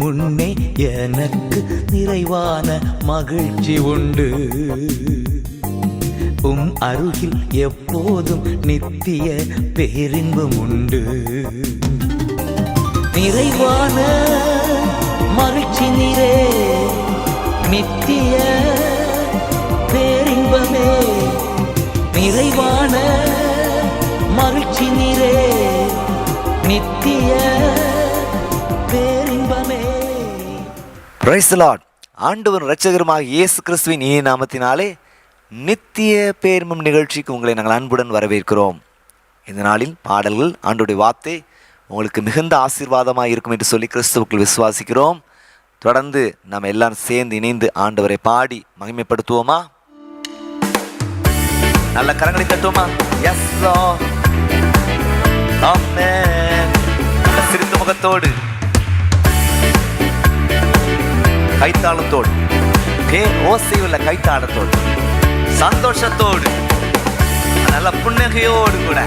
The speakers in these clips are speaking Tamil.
முன்னே எனக்கு நிறைவான மகிழ்ச்சி உண்டு. அருகில் எப்போதும் நித்திய பேரின்பம் உண்டு. நிறைவான மகிழ்ச்சி நீரே, நித்திய பேரின்பமே. நிறைவான மகிழ்ச்சி நீரே, நித்திய பேரின்பமே. Praise the Lord. ஆண்டவர் இரட்சகருமாக இயேசு கிறிஸ்துவின் இனிய நாமத்தினாலே நித்திய பேரின்பம் நிகழ்ச்சிக்கு உங்களை நாங்கள் அன்புடன் வரவேற்கிறோம். இந்த நாளில் பாடல்கள், ஆண்டவருடைய வார்த்தை உங்களுக்கு மிகுந்த ஆசீர்வாதமாக இருக்கும் என்று சொல்லி கிறிஸ்துவுக்குள் விசுவாசிக்கிறோம். தொடர்ந்து நம்ம எல்லாரும் சேர்ந்து இணைந்து ஆண்டவரை பாடி மகிமைப்படுத்துவோமா? நல்ல கரங்களை தட்டுவோமா? எஸ் லார்ட், ஆமென். நல்ல சிரித்த முகத்தோடு, கைத்தாளத்தோடு, ஓசையுள்ள கைத்தாளத்தோடு, சந்தோஷத்தோடு, நல்ல புன்னகையோடு கூட,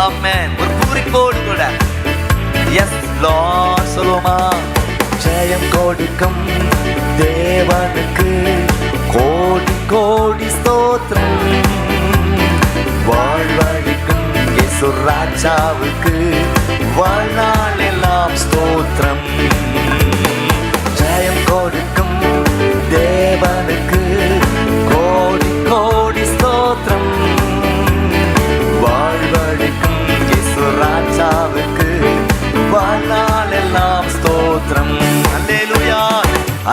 ஆமென், ஒரு பூரிப்போடு கூட எஸ் லார்ட் சொல்லுவோமா? ஜெயம் கொடுக்கும் தேவனுக்கு கோடி கோடி ஸ்தோத்திரம். வாழ்வழிக்கும் இயேசு ராஜாவுக்கு வாழ்நாள் எல்லாம் ஸ்தோத்திரம். ஜெயம் கொடுக்கும் தேவனுக்கு கோடி கோடி ஸ்தோத்திரம். வாழ்வழிக்கும் இயேசு ராஜாவுக்கு வாழ்நாள் எல்லாம் ஸ்தோத்திரம். அல்லேலூயா,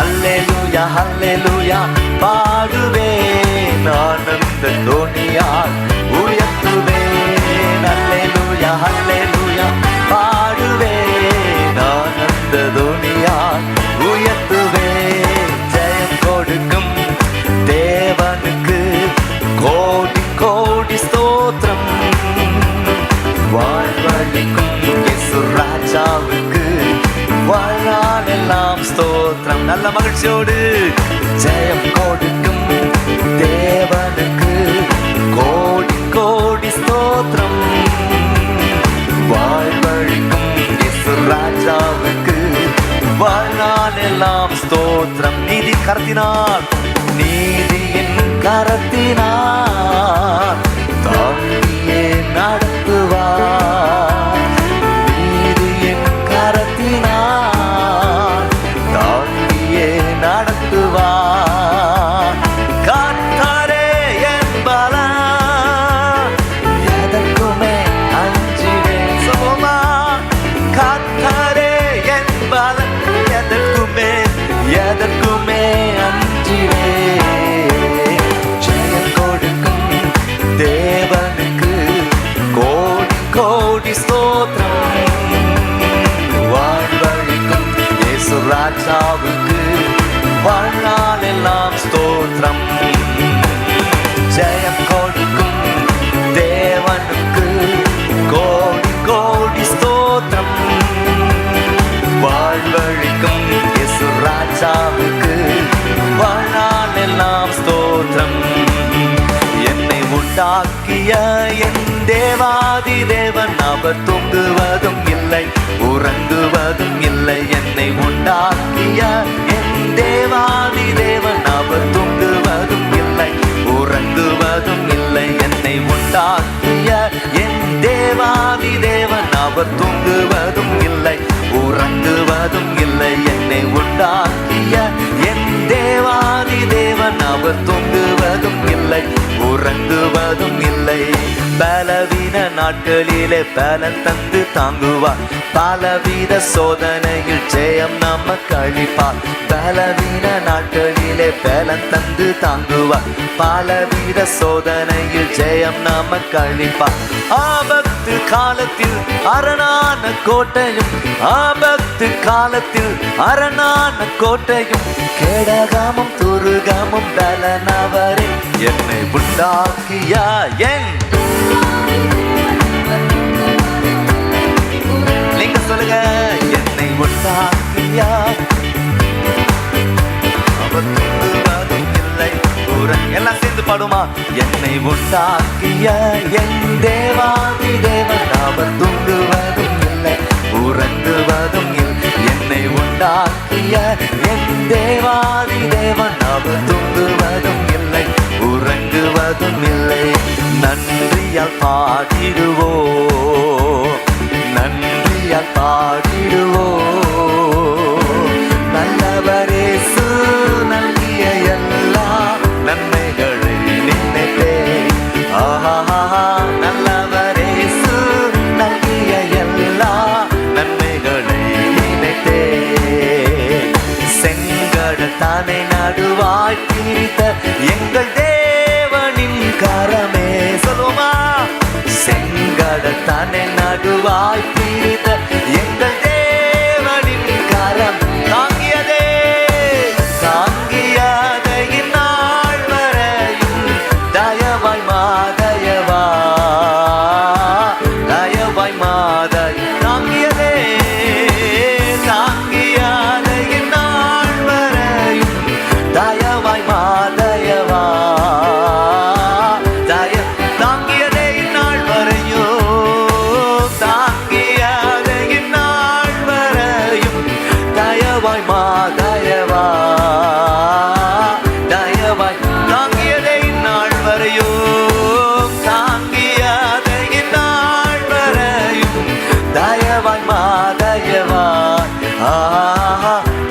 அல்லேலூயா, அல்லேலூயா. பாடுவேன் ஆனந்த தோணியால் உயர்த்துவேன். அல்லேலூயா, அல்லேலூயா. பாடுவேன் ஆனந்த தோணியால் உயர்த்துவேன். ஜெயம் கொடுக்கும் தேவனுக்கு கோடி கோடி ஸ்தோத்திரம். வாழ்வழிக்கும் இயேசு ராஜாவுக்கு வாழ்நாள் எல்லாம் ஸ்தோத்திரம். நல்ல மகிழ்ச்சியோடு ஜெயம் கொடுக்கும் தேவனுக்கு கோடி கோடி ஸ்தோத்திரம். வாழ்வழிக்கும் இயேசு ராஜாவுக்கு வாழ்நாள் எல்லாம் ஸ்தோத்திரம். நீதி கரத்தினார், நீதியின் கரத்தினார் தாங்கியே நடத்துவார். நீதியின் கரத்தினார் தாங்கியே நடத்துவார். கர்த்தரே என் பலம், எதற்குமே அஞ்சிடேன். சொல்லுமா? கர்த்தரே என் பலம், எதற்குமே எதற்குமே அஞ்சிடேன். ஜெயம் கொடுக்கும் தேவனுக்கு கோடி கோடி ஸ்தோத்திரம். வாழ்வழிக்கும் இயேசு ராஜாவுக்கு வாழ்நாள் எல்லாம் ஸ்தோத்திரம். ஜெயம் கொடுக்கும் தேவனுக்கு கோடி கோடி ஸ்தோத்திரம். வாழ்வழிக்கும் இயேசு ராஜாவுக்கு வாழ்நாள் எல்லாம் ஸ்தோத்திரம். என்னை உண்டாக்கிய என் தேவாதி தேவன் அவர் தூங்குவதும் இல்லை உறங்குவதும் இல்லை. என்னை உண்டாக்கிய என் தேவாதி தேவன் அவர் தூங்குவதும் இல்லை உறங்குவதும் இல்லை. என்னை உண்டாக்கிய என் தேவாதி தேவன் அவர் தூங்குவதும் இல்லை உறங்குவதும் இல்லை. என்னை உண்டாக்கிய என் தேவாதி தேவன் அவர் தூங்குவதும் இல்லை உறங்குவதும் இல்லை. பலவீன நாட்களிலே பலன் தந்து தாங்குவார். பலவித சோதனையில் ஜெயம் நமக்கு அளிப்பார். பலவீன நாட்களிலே பலன் தந்து தாங்குவார். பலவித சோதனையில் ஜெயம் நமக்கு அளிப்பார். ஆபத்து காலத்தில் அரணான கோட்டையும், ஆபத்து காலத்தில் அரணான கோட்டையும், கேடகமும் துருகமும் பலனவரே. என்னை உண்டாக்கிய என் நீங்க சொல்லுங்க. என்னை உண்டாக்கிய அவர் தூங்குவதும் இல்லை எல்லாம் சேர்ந்து பாடுமா? என்னை உண்டாக்கிய என் தேவாதி தேவன் அவர் தூங்குவதும் இல்லை உறங்குவதும் இல்லை. என்னை உண்டாக்கிய நடுவாய் பிரித்த எங்கள் தேவனின் கரமே. சொல்லுமா, செங்கடல் தன்னை நடுவாய் பிரித்த எங்கள் தேவனின் கரம் தாங்கியதே. தாங்கியதை இந்நாள் வரையும் தயவாய் மாதயவா, தயவாய் மாதய் தாங்கியதே. தாங்கியதை இந்நாள் வரையும் தயவாய் மாதயவா, தாங்கியதை இந்நாள் வரையும், தாங்கியதை இந்நாள் வரையும் தயவாய் மாதயவா, தயவாய் தாங்கியதை இந்நாள் வரையும், தாங்கியதை இந்நாள் வரையும் தயவாய் மாதயவா,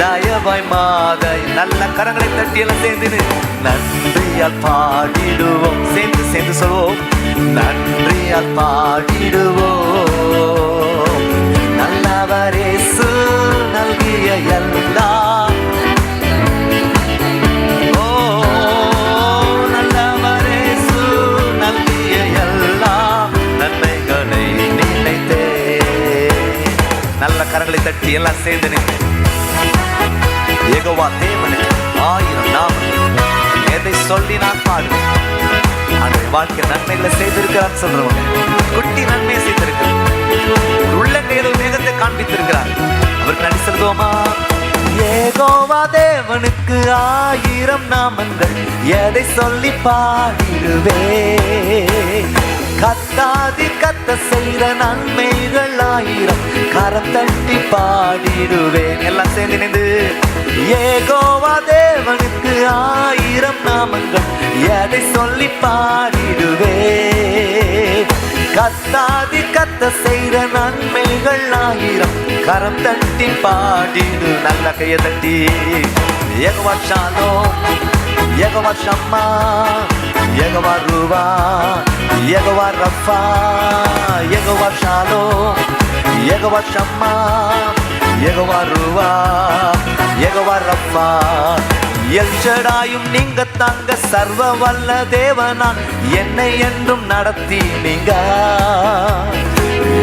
தயவாய் மாதை. நல்ல கரங்களை தட்டி எல்லாம் சேர்ந்து நன்றியால் பாடிடுவோம். சேர்ந்து சேர்ந்து சொல்வோம், நன்றியால் பாடிடுவோம். நல்லவரேசு நல்கிய எல்லாம், ஓ நல்லவரேசு நல்கிய எல்லாம் நன்மைகளை நினைத்தே. நல்ல கரங்களை தட்டி எல்லாம் சேர்ந்து நின்று யெகோவா தேவனுக்கு 1000 நாமங்கள், எதை சொல்லி நான் பாடுவேன். அன்றைய வாழ்க்கை நன்மைகளை செய்திருக்கிறார் சொல்றவங்க, குட்டி நன்மையை செய்திருக்கிறார், உள்ளங்கையில வேகத்தை காண்பித்திருக்கிறார். அவருக்கு நன்றி செலுத்துவோமா? யெகோவா தேவனுக்கு 1000 நாமங்கள், எதை சொல்லி பாடிடுவே. கத்தாதி கத்த செய்த நன்மைகள் 1000, கரம் தட்டி பாடிடுவேன். எல்லாம் சேர்ந்து நின்று யெகோவா தேவனுக்கு 1000 நாமங்கள், எதை சொல்லி பாடிடுவே. கத்தாதி கத்த செய்த நன்மைகள் 1000, கரம் தட்டி பாடிடு. நல்ல கையை தட்டி யெகோவா ஷாலோம், யெகோவா ஷம்மா, யெகோவா ரூவா, யெகோவா ரஃபா, யெகோவா ஷாலோம், யெகோவா ஷம்மா, யெகோவா ரூவா, யெகோவா ரஃபா. எல்ஷடாயும் நீங்க தாங்க, சர்வ வல்ல தேவனான் என்னை என்றும் நடத்தி நீங்க.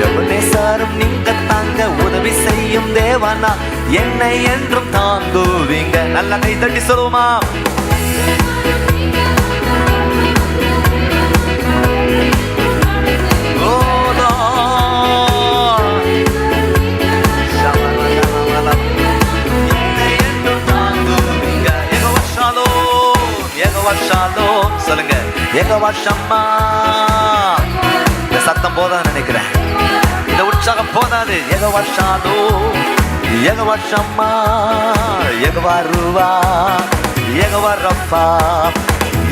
எவனேசாரும் நீங்க தாங்க, உதவி செய்யும் தேவனா என்னை என்றும் தாங்குவீங்க. நல்ல கை தட்டி சொல்லுமா? சொல்லுங்க, யெகோவா ஷம்மா. இந்த சத்தம் போதான்னு நினைக்கிறேன், இந்த உற்சாகம் போதாது. யெகோவா ஷாலோம், யெகோவா ஷம்மா, யெகோவா ரூவா, யெகோவா ரஃபா.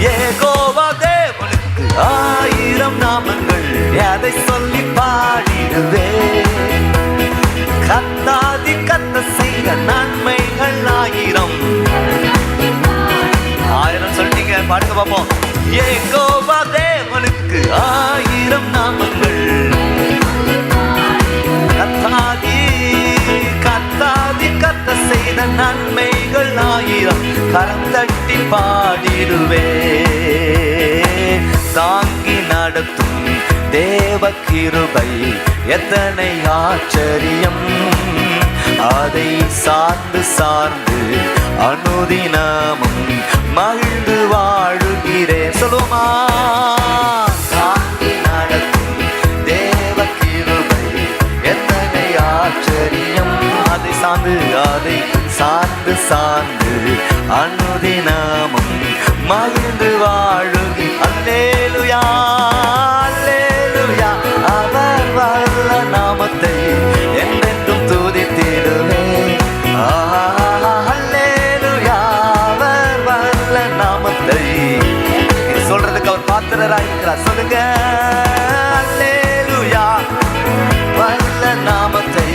யெகோவா தேவனுக்கு 1000 நாமங்கள், எதை சொல்லி பாடிடுவே. கத்தாதி கத்த செய்த நன்மைகள் 1000. 1000 சொல்லிட்டீங்க, பாடுங்க பாப்போம். யெகோவா தேவனுக்கு 1000 நாமங்கள், கத்தாதி கத்தாதி கத்த செய்த நன்மைகள் 1000, கரம் தட்டி பாடிடுவே. தாங்கி நடத்தும் தேவ கிருபை எத்தனை ஆச்சரியம், அதை சார்ந்து சார்ந்து அனுதினமும் மகிழ்ந்து வாழுகிறேன். சொல்லுமா? தாங்கி நடத்தும் தேவ கிருபை எத்தனை ஆச்சரியம், அதை சார்ந்து சார்ந்து அனுதினமும் மகிழ்ந்து வாழுகி. அல்லேலூயா அல்லேலூயா, அவர் வல்ல நாமத்தை என்றென்றும் துதித்திடுவே. அல்லேலூயா, அவர் வல்ல நாமத்தை சொல்றதுக்கு அவர் பாத்திரராயிருக்கிறார். சொல்லுங்க, அல்லேலூயா, வல்ல நாமத்தை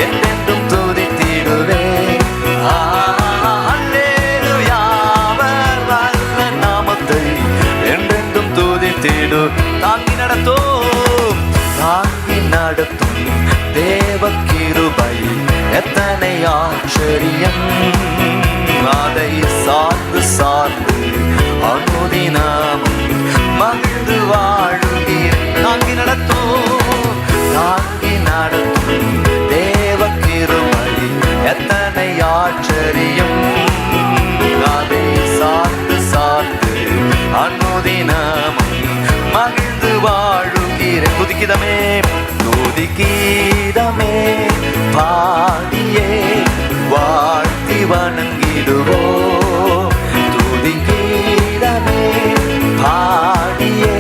என்றென்றும் துதித்திடுவே. அல்லேலூயா, அவர் வல்ல நாமத்தை என்றென்றும் துதித்திடு. தாங்கி நடத்தும் தேவ கிருபை எத்தனை ஆச்சரியம், அதை சார்ந்து அனுதினமும் மகிழ்ந்து வாழுகிறேன். தாங்கி நடத்தும் தேவ கிருபை எத்தனை ஆச்சரியம். அதை சார்ந்து அனுதினமும் மகிழ்ந்து வாழுகிறேன். துதிக்கீதமே பாடியே வாழ்த்தி வணங்கிடுவோம். துதிக்கீதமே பாடியே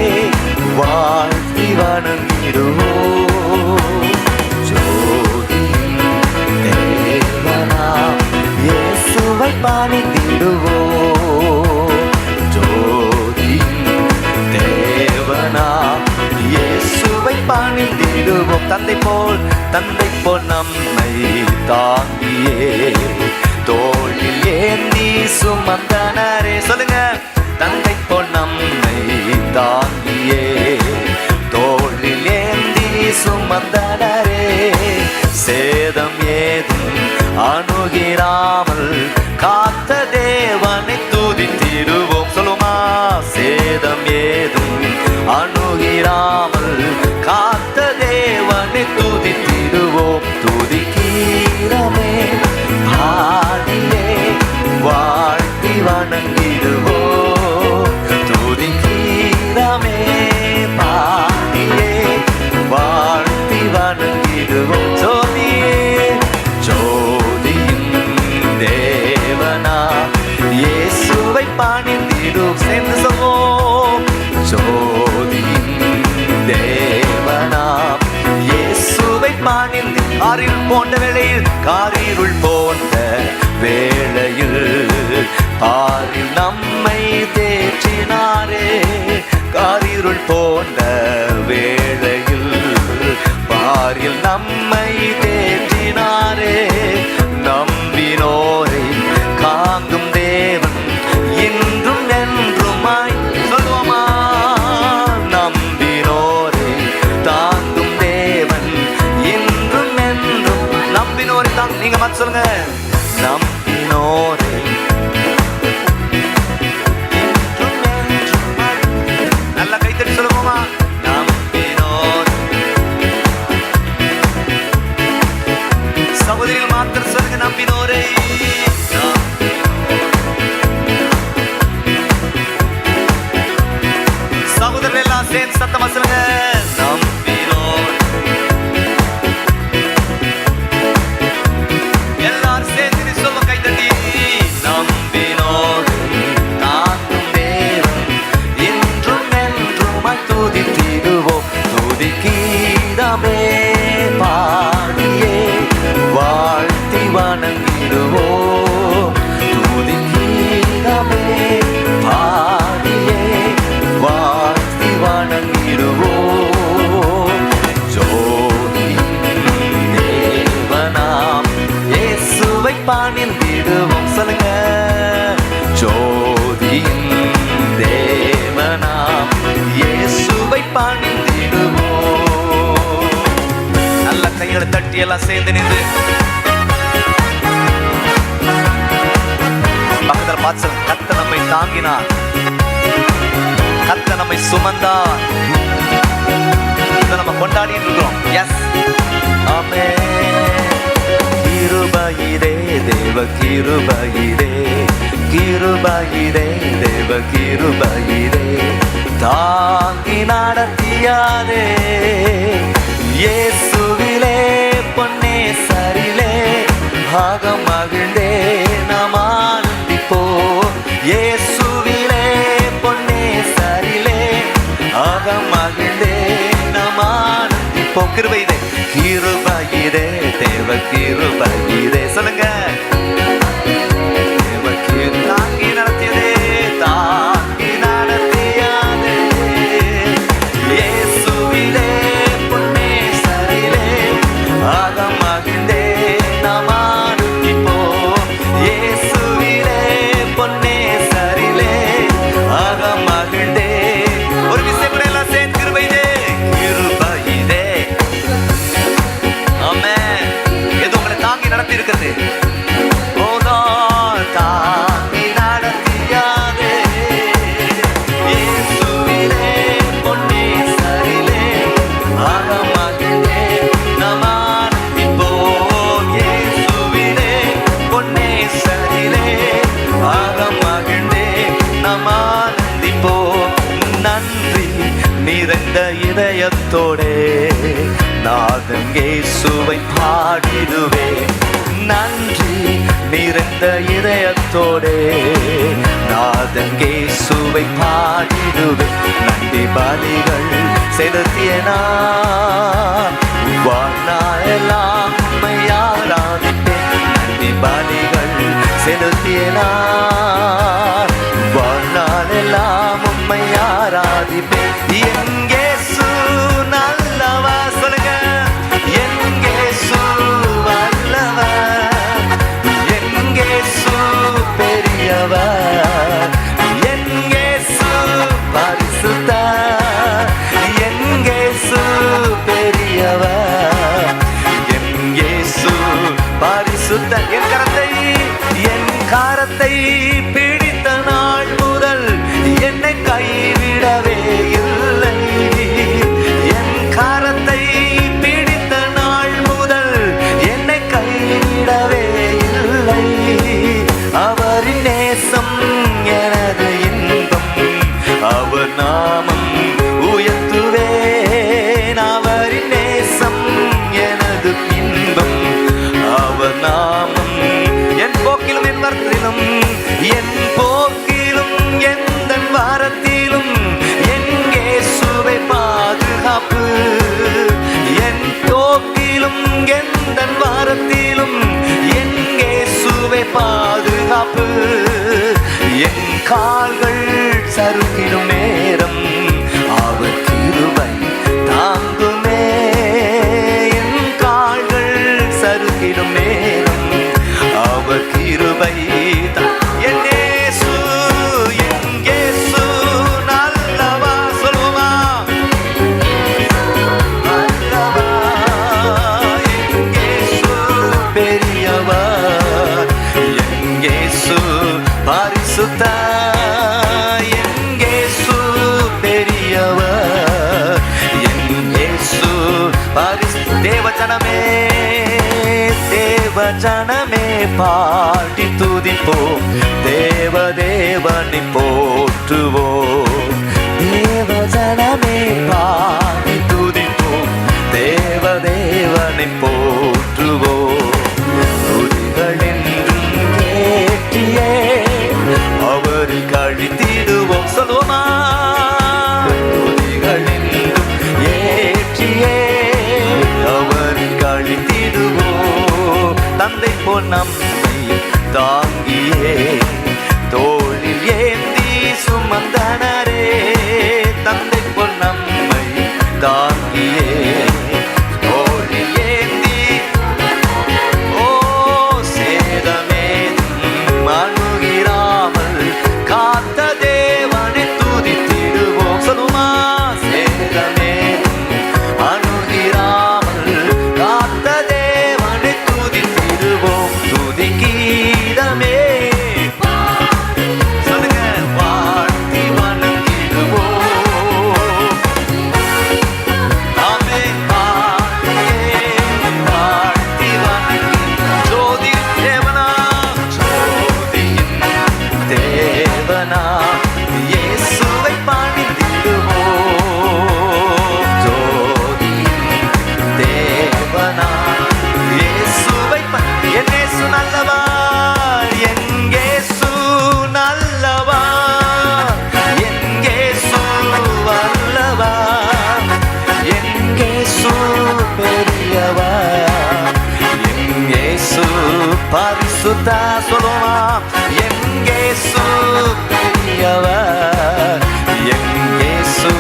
வாழ்த்தி வணங்கிடுவோம். ஜோதியின் தேவனாம் இயேசுவை பணிந்திடுவோம். ஜோதியின் தேவனாம் இயேசுவை பணிந்திடுவோம். தந்தை போல் நம்மை தாங்கியே தோளில் ஏந்தி சுமந்தனரே. சொல்லுங்க. தந்தை போல் நம்மை தாங்கியே தோளில் ஏந்தி சுமந்தனரே. சேதம் ஏதும் அணுகிராமல் காத்த தேவனை துதித்திடுவோம். சொல்லுமா. சேதம் ஏதும் அணுகிராமல் காத்த தேவனை துதித்திடுவோம். துதிக்கீரமே பாடியே வாழ்த்தி வணங்கிடுவோம். துதிக்கீரமே பாடியே வாழ்த்தி வணங்கிடுவோம். ஜோதியின் தேவனா இயேசுவை பணிந்திடுவோம். சேர்ந்து சொல்வோம். ஜோதியின் தேவனா இயேசுவை பணிந்து காரிருள் போன்ற வேளையில் பாரில் நம்மை தேற்றினாரே. காரிருள் போன்ற வேளையில் பாரில் நம்மை தேற்றினாரே. நம்பினோரை காங்கும் தேவன் இன்றும் என்றுமாய். சொல்லுவோமா. நம்பினோரை தாங்கும் தேவன் இன்றும் என்றும். நம்பினோரை தாங்க. நீங்க மத்த சொல்லுங்க. நம்பினோரை இன்றும் என்றுமாய். நல்லா கைத்தட்டி சொல்லுவோமா. நம்பினோர். சகோதரிகள் மாத்திரம் சொல்லுங்க. நம்பினோரை. சகோதரர்கள் எல்லாம் சேர்ந்து சத்தமா சொல்லுங்க. நம்பினோர். எல்லாரும் சேர்ந்து சொல்ல கைத்தட்டி. நம்பினோர் தாங்கும் தேவன் இன்றும் என்றுமாய் துதித்திடுவோம். துதிக்கீதமே பாடியே வாழ்த்தி வணங்கிடுவோம். துதிக்கீதமே பாடியே வாழ்த்தி வணங்கிடுவோம். ஜோதியின் தேவனாம் இயேசுவை பணிந்திடுவோம். சொல்லுங்க. ஜோதியின் தேவனாம் இயேசுவை பணிந்திடுவோம். நல்ல கைகளை தட்டி எல்லாம் சேர்ந்து நின்று பக்கத்தில் பார்த்து கத்த நம்மை தாங்கினார். கத்த நம்மை சுமந்தார். இதை நம்ம கொண்டாடிட்டு இருக்கிறோம். எஸ். ஆமென். கிருபையிலே தேவ கிருபையிலே கிருபையிலே தேவ கிருபையிலே தாங்கி நடத்தியாரே. இயேசுவிலே பொன்னே சரிலே ஆக மகிழ்ந்தே நாம் ஆனந்திப்போம். இயேசுவிலே பொன்னே சரிலே ஆக மகிழ்ந்தே நாம் ஆனந்திப்போம். கிருபையிலே கிருபையிலே தேவ கிருபையிலே. சொல்லுங்க. தேவ கிருபை தாங்கி நடத்தியதே. தாங்கி நடத்தியாதே. இயேசுவிலே பொன்னே சரிலே ஆக மகிழ்ந்தே நாம் ஆனந்திப்போம். இயேசுவிலே பொன்னே சரிலே ஆக மகிழ்ந்தே. ஒரு விஷயம் கூட எல்லாம் சேர்ந்து கிருபையிலே கிருபையிலே. ஆமென். எது உங்களை தாங்கி நடத்தி இருக்கிறது. தாங்கி நடத்தியாதே. இதயத்தோடே நாதன் இயேசுவை பாடிடுவே. நன்றி நிறைந்த இதயத்தோடே நாதன் இயேசுவை பாடிடுவே. நன்றி பலிகள் செலுத்திய நான் வாழ்நாளெல்லாம் உம்மை ஆராதிப்பேன். நன்றி பலிகள் செலுத்திய நான் வாழ்நாளெல்லாம் உம்மை ஆராதிப்பேன். என் இயேசு நல்லவர், சொல்லுங்க, என் இயேசு வல்லவர், என் இயேசு பெரியவர், என் இயேசு பரிசுத்தர், என் இயேசு பெரியவர், என் இயேசு பரிசுத்தர். என் கரத்தை பிடித்த நாள் முதல் என்னை கைவிடவே இல்லை. என் கரத்தை பிடித்த நாள் முதல் என்னை கைவிடவே இல்லை. அவரின் நேசம் எனது இன்பம், அவர் நாமம் உயர்த்துவேன். அவரின் நேசம் எனது இன்பம், அவர் நாமம் என் போக்கிலும் என் வரத்திலும், என் போக்கிலும் எந்த வாரத்திலும் என் இயேசுவை பாதுகாப்பு. என் போக்கிலும் எந்த வாரத்திலும் என் இயேசுவை பாதுகாப்பு. என் கால்கள் சறுக்கிடும் நேரம் அவர் கிருபை தாங்குமே. என் கால்கள் சறுக்கிடும் நேரம் அவர் கிருபை என் இயேசு, என் இயேசு நல்லவா, சொல்லுமா, நல்லவா, என் இயேசு பெரியவர், என் இயேசு பரிசுத்தர், என் இயேசு பெரியவர், என் இயேசு தேவஜனமே, தேவஜனமே பாடி துதிப்போம், தேவதேவனை போற்றுவோம். தேவஜனமே பாடி துதிப்போம், தேவதேவனை போற்றுவோம். துதிகள் என்றும் ஏற்றியே அவர் கழித்திடுவோம், சொல்லுவோமா, துதிகள் என்றும் ஏற்றியே அவர் கழித்திடுவோம். தந்தை போல் நம்மை தாங்கியே தோளில் ஏந்தி சுமந்தனரே, தந்தை போல் நம்மை தாங்கியே தோளில் ஏந்தி, ஓ சேதமேதும் அணுகிராமல் காத்த தேவனை துதித்திடுவோம், சொல்லுமா, சேதமேதும் அணுகிராமல் காத்த தேவனை துதித்திடுவோம். துதி கீதமே சொல்லுங்க, வாழ்த்தி வணங்கிடுவோம். ஆமே பாடியே வாழ்த்தி வணங்கிடுவோம். ஜோதியின் தேவனா, ஜோதியின் தேவனா இயேசுவை பணிந்திடுவோம். ஜோதியின் தேவனா இயேசுவை என் இயேசு நல்லவா, என் இயேசு நல்லவா, என் இயேசு வல்லவா, என் இயேசு பெரியவா, என் இயேசு பரிசுத்தர், சொல்லுமா, என் இயேசு பெரியவர், என் இயேசு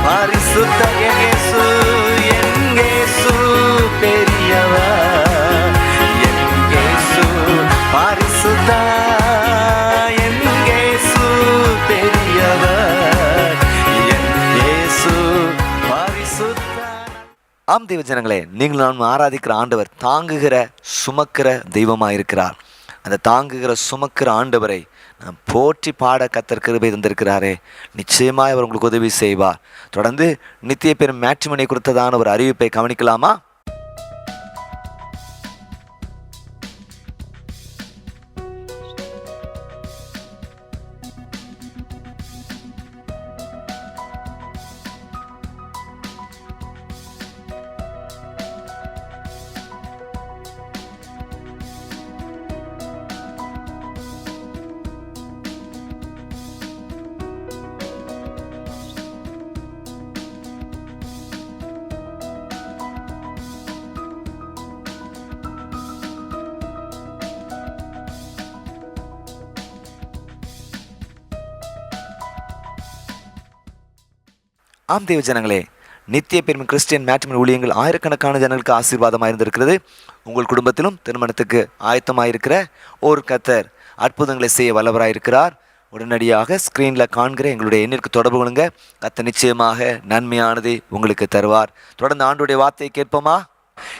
பரிசுத்தர், என் இயேசு, என் இயேசு பெரியவர், என் இயேசு பரிசுத்தர், என் இயேசு பெரியவர், என் இயேசு பரிசுத்தர். ஆம் தெய்வ ஜனங்களே, நீங்கள் நாம் ஆராதிக்கிற ஆண்டவர் தாங்குகிற சுமக்கிற தெய்வமாயிருக்கிறார். அந்த தாங்குகிற சுமக்கிற ஆண்டவரை நாம் போற்றி பாட கர்த்தர் கிருபை தந்திருக்கிறாரே, நிச்சயமாய் அவர் உங்களுக்கு உதவி செய்வார். தொடர்ந்து நித்திய பெரும் மேட்ரிமோனி குறித்ததான ஒரு அறிவிப்பை கவனிக்கலாமா? ஆம் தேவ ஜனங்களே, நித்திய பெருமை கிறிஸ்டியன் மேட்ரிமோனி ஊழியங்கள் ஆயிரக்கணக்கான ஜனங்களுக்கு ஆசீர்வாதமாக இருந்திருக்கிறது. உங்கள் குடும்பத்திலும் திருமணத்துக்கு ஆயத்தமாயிருக்கிற ஒரு கர்த்தர் அற்புதங்களை செய்ய வல்லவராயிருக்கிறார். உடனடியாக ஸ்க்ரீனில் காண்கிற எங்களுடைய எண்ணிற்கு தொடர்பு கொள்ளுங்க. கர்த்தர் நிச்சயமாக நன்மையானதை உங்களுக்கு தருவார். தொடர்ந்து ஆண்டுடைய வார்த்தையை கேட்போமா?